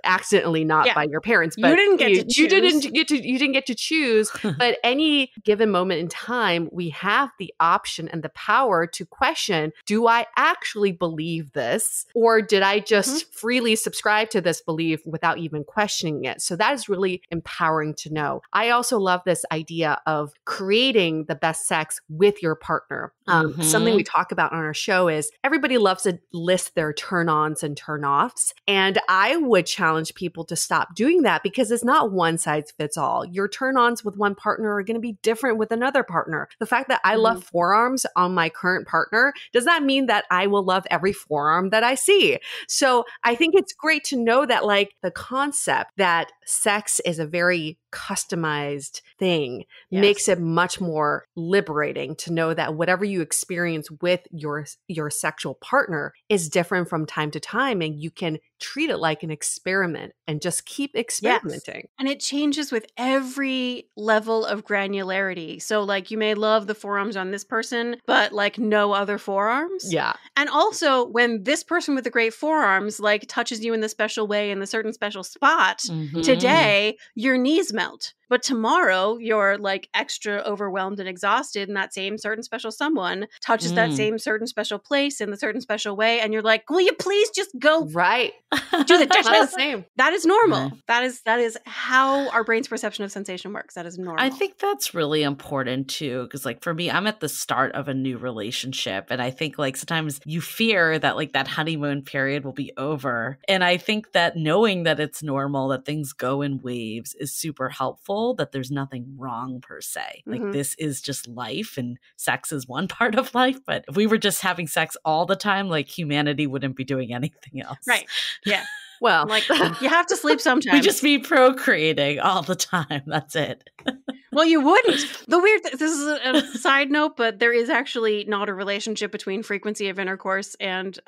Accidentally, not by your parents, but you didn't get to choose. You didn't get to choose. But any given moment in time, we have the option and the power to question, do I actually believe this? Or did I just freely subscribe to this belief without even questioning it? So that is really empowering to know. I also love this idea of creating the best sex with your partner. Something we talk about on our show is everybody loves to list their turn-ons and turn-offs. And I would challenge people to stop doing that because it's not one size fits all. Your turn-ons with one partner are going to be different with another partner. The fact that I love forearms on my current partner does not mean that I will love every forearm that I see. So I think it's great to know that like the concept that sex is a very customized thing makes it much more liberating to know that whatever you experience with your sexual partner is different from time to time, and you can treat it like an experiment and just keep experimenting. Yes. And it changes with every level of granularity. So like you may love the forearms on this person, but like no other forearms. Yeah. And also when this person with the great forearms like touches you in the special way in the certain special spot, today your knees melt. But tomorrow you're like extra overwhelmed and exhausted, and that same certain special someone touches that same certain special place in the certain special way. And you're like, will you please just go do the dishes? Same. That is normal. That is how our brain's perception of sensation works. That is normal. I think that's really important too. Because like for me, I'm at the start of a new relationship. And I think like sometimes you fear that like that honeymoon period will be over. And I think that knowing that it's normal, that things go in waves is super helpful, that there's nothing wrong per se. Like this is just life, and sex is one part of life. But if we were just having sex all the time, like humanity wouldn't be doing anything else. Right. Yeah. Well, like you have to sleep sometimes. We just be procreating all the time. That's it. Well, you wouldn't. The weird this is a side note, but there is actually not a relationship between frequency of intercourse and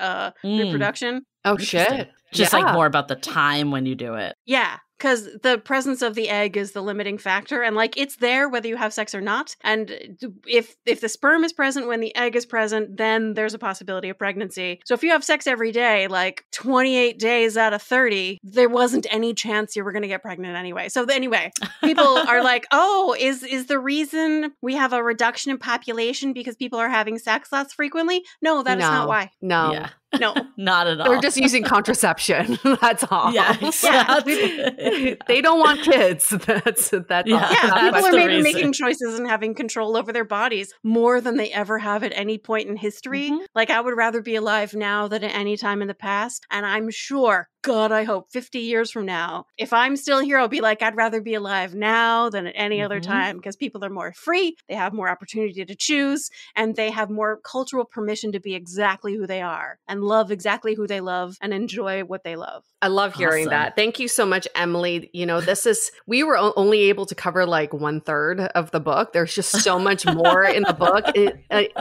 reproduction. Oh, shit. Just like more about the time when you do it. Yeah. Because the presence of the egg is the limiting factor. And like it's there whether you have sex or not. And if the sperm is present when the egg is present, then there's a possibility of pregnancy. So if you have sex every day, like 28 days out of 30, there wasn't any chance you were going to get pregnant anyway. So anyway, people are like, oh, is the reason we have a reduction in population because people are having sex less frequently? No, that is not why. No. Yeah. No, not at all. They're just using contraception. That's all. Yeah, exactly. They don't want kids. That's all. Yeah, people are maybe reason. making choices and having control over their bodies more than they ever have at any point in history. Like I would rather be alive now than at any time in the past. And I'm sure, God, I hope 50 years from now, if I'm still here, I'll be like, I'd rather be alive now than at any other time because people are more free. They have more opportunity to choose, and they have more cultural permission to be exactly who they are and love exactly who they love and enjoy what they love. I love hearing that. Thank you so much, Emily. You know, we were only able to cover like 1/3 of the book. There's just so much more in the book.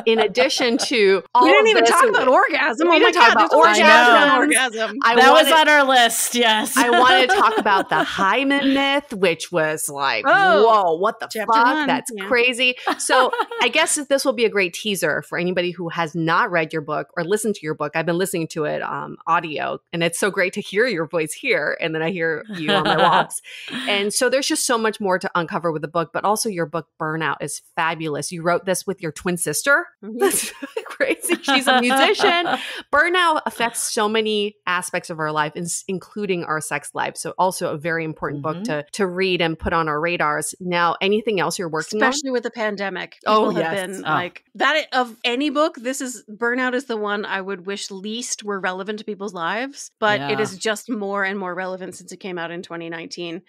In addition to all we didn't of even this, talk about orgasm. We didn't talk about orgasm. That was on our list. Yes. I wanted to talk about the hymen myth, which was like, whoa, what the fuck? That's crazy. So I guess this will be a great teaser for anybody who has not read your book or listened to your book. I've been listening to it audio, and it's so great to hear your voice here, and then I hear you on my walks. And so there's just so much more to uncover with the book, but also your book Burnout is fabulous. You wrote this with your twin sister. That's really crazy. She's a musician. Burnout affects so many aspects of our life, including our sex life. So also a very important book to read and put on our radars. Now, anything else you're working on? Especially with the pandemic. People have been like that of any book. Burnout is the one I would wish least were relevant to people's lives, but it is just more and more relevant since it came out in 2019.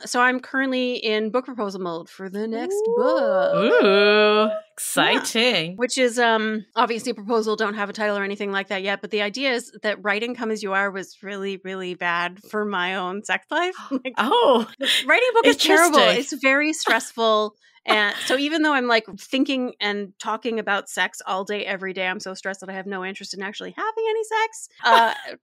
So I'm currently in book proposal mode for the next book. Ooh, exciting. Which is obviously a proposal, don't have a title or anything like that yet, but the idea is that writing Come As You Are was really, really bad for my own sex life. Writing a book is terrible. It's very stressful. And so even though I'm like thinking and talking about sex all day, every day, I'm so stressed that I have no interest in actually having any sex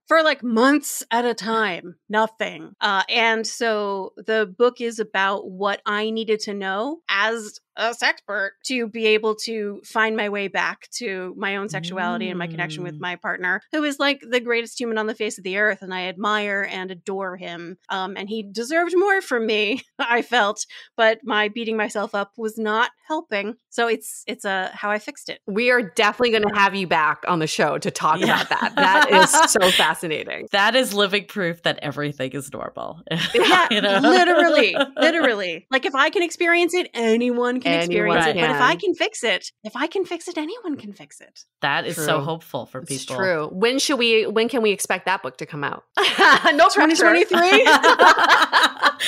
for like months at a time, nothing. And so the book is about what I needed to know as a sexpert to be able to find my way back to my own sexuality and my connection with my partner, who is like the greatest human on the face of the earth, and I admire and adore him. And he deserved more from me, I felt, but my beating myself up was not helping. So it's how I fixed it. We are definitely going to have you back on the show to talk about that. That is so fascinating. That is living proof that everything is normal. Yeah, literally. Like if I can experience it, anyone can experience it. But if I can fix it, anyone can fix it. That is so hopeful for people. It's true. When can we expect that book to come out? No pressure. 2023.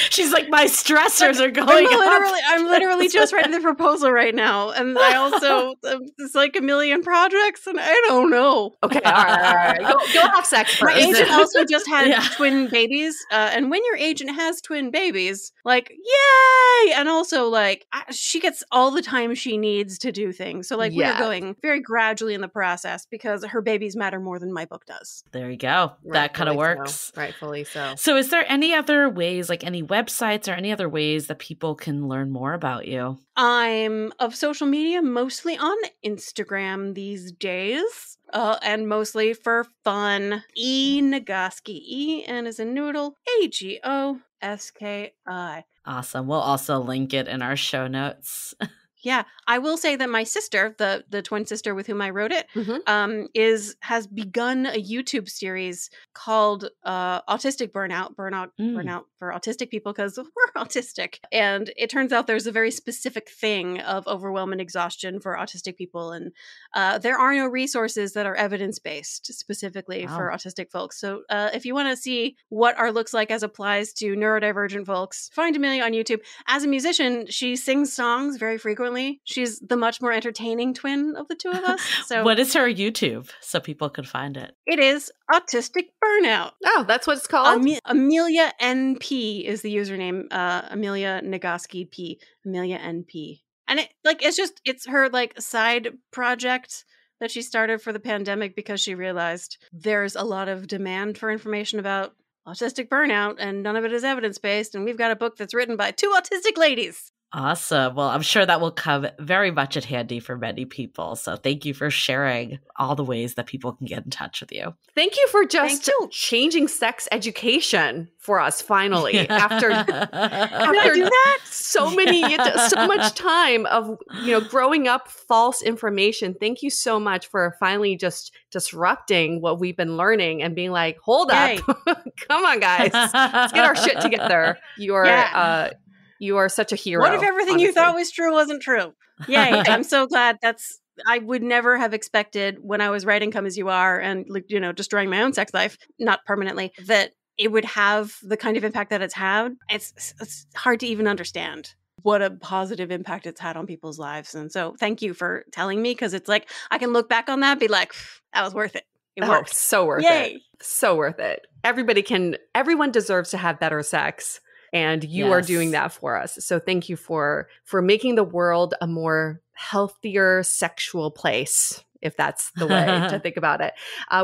She's like, my stressors are going up. I'm literally just writing the proposal right now. And I also, it's like a million projects and I don't know. Okay, all right. Go have sex first. My agent also just had twin babies. And when your agent has twin babies, like, yay! And also like, she gets all the time she needs to do things. So like we're going very gradually in the process because her babies matter more than my book does. There you go. That kind of works. Rightfully so. So is there any other ways, like any websites or any other ways that people can learn more about you? I'm of social media mostly on Instagram these days. And mostly for fun. Nagoski. E-N as in noodle. A-G-O-S-K-I. Awesome. We'll also link it in our show notes. Yeah, I will say that my sister, the twin sister with whom I wrote it, has begun a YouTube series called Autistic Burnout for autistic people because we're autistic. And it turns out there's a very specific thing of overwhelm and exhaustion for autistic people, and there are no resources that are evidence-based specifically for autistic folks. So if you want to see what our looks like as applies to neurodivergent folks, find Amelia on YouTube. As a musician, she sings songs very frequently. She's the much more entertaining twin of the two of us. So what is her YouTube so people can find it? It is Autistic Burnout. Oh, that's what it's called? Amelia NP is the username. Amelia Nagoski P. Amelia NP. And it's her like side project that she started for the pandemic because she realized there's a lot of demand for information about autistic burnout and none of it is evidence-based. And we've got a book that's written by two autistic ladies. Awesome. Well, I'm sure that will come very much in handy for many people. So thank you for sharing all the ways that people can get in touch with you. Thank you for just changing sex education for us finally. After do that? So much time of growing up false information. Thank you so much for finally just disrupting what we've been learning and being like, hold up. Come on, guys. Let's get our shit together. You are such a hero. What if everything honestly. you thought was true wasn't true? Yay. I'm so glad I would never have expected when I was writing Come As You Are and, destroying my own sex life, not permanently, that it would have the kind of impact that it's had. It's hard to even understand what a positive impact it's had on people's lives. And so thank you for telling me, because it's like, I can look back on that and be like, that was worth it. It worked. So worth it. So worth it. Everyone deserves to have better sex. And you are doing that for us. So thank you for making the world a more healthier sexual place, if that's the way to think about it.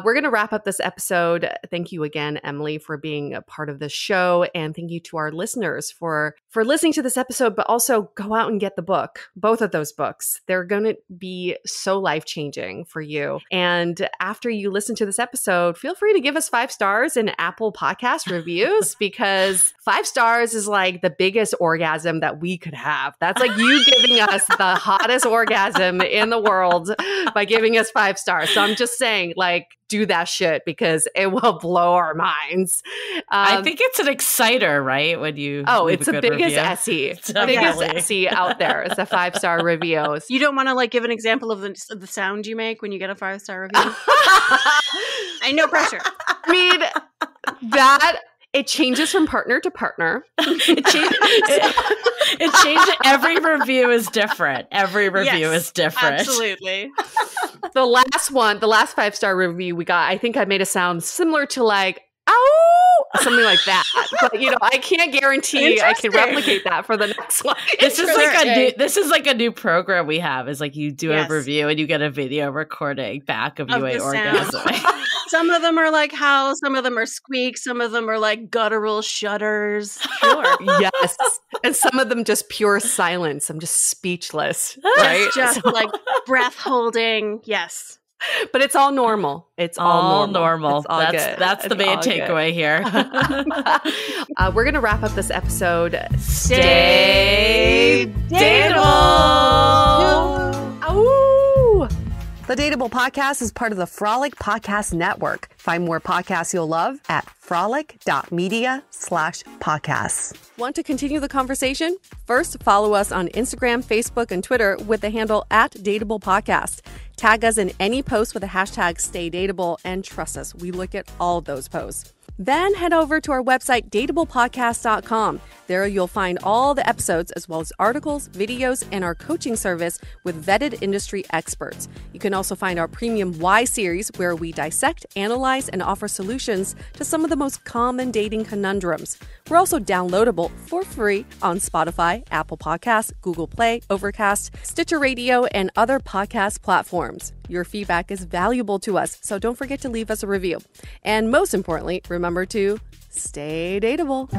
We're going to wrap up this episode. Thank you again, Emily, for being a part of this show. And thank you to our listeners for listening to this episode, but also go out and get the book, both of those books. They're going to be so life-changing for you. And after you listen to this episode, feel free to give us 5 stars in Apple Podcast reviews, because 5 stars is like the biggest orgasm that we could have. That's like you giving us the hottest orgasm in the world by giving us 5 stars. So I'm just saying, like, do that shit because it will blow our minds. I think it's an exciter, right? When you it's the biggest SE. Biggest SE out there. It's a 5-star review. You don't want to like give an example of the sound you make when you get a 5-star review? No pressure. I mean, it changes from partner to partner. It changes. Every review is different. Every review is different. Absolutely. The last 5-star review we got, I think I made a sound similar to like, ow, something like that. But I can't guarantee I can replicate that for the next one. This is like a new program we have. Is like you do a review and you get a video recording back of you orgasming. Some of them are like howl, some of them are squeak, some of them are like guttural shudders. Sure. Yes. And some of them just pure silence. I'm just speechless. Right? Just like breath holding. Yes. But it's all normal. It's all normal. It's all good. That's the main takeaway here. We're going to wrap up this episode. Stay dateable! Ow! The Dateable Podcast is part of the Frolic Podcast Network. Find more podcasts you'll love at frolic.media/podcasts. Want to continue the conversation? First, follow us on Instagram, Facebook, and Twitter with the handle @DateablePodcast. Tag us in any post with the hashtag StayDateable, and trust us, we look at all of those posts. Then head over to our website, dateablepodcast.com. There you'll find all the episodes as well as articles, videos, and our coaching service with vetted industry experts. You can also find our premium Why series where we dissect, analyze, and offer solutions to some of the most common dating conundrums. We're also downloadable for free on Spotify, Apple Podcasts, Google Play, Overcast, Stitcher Radio, and other podcast platforms. Your feedback is valuable to us, so don't forget to leave us a review. And most importantly, remember to stay dateable.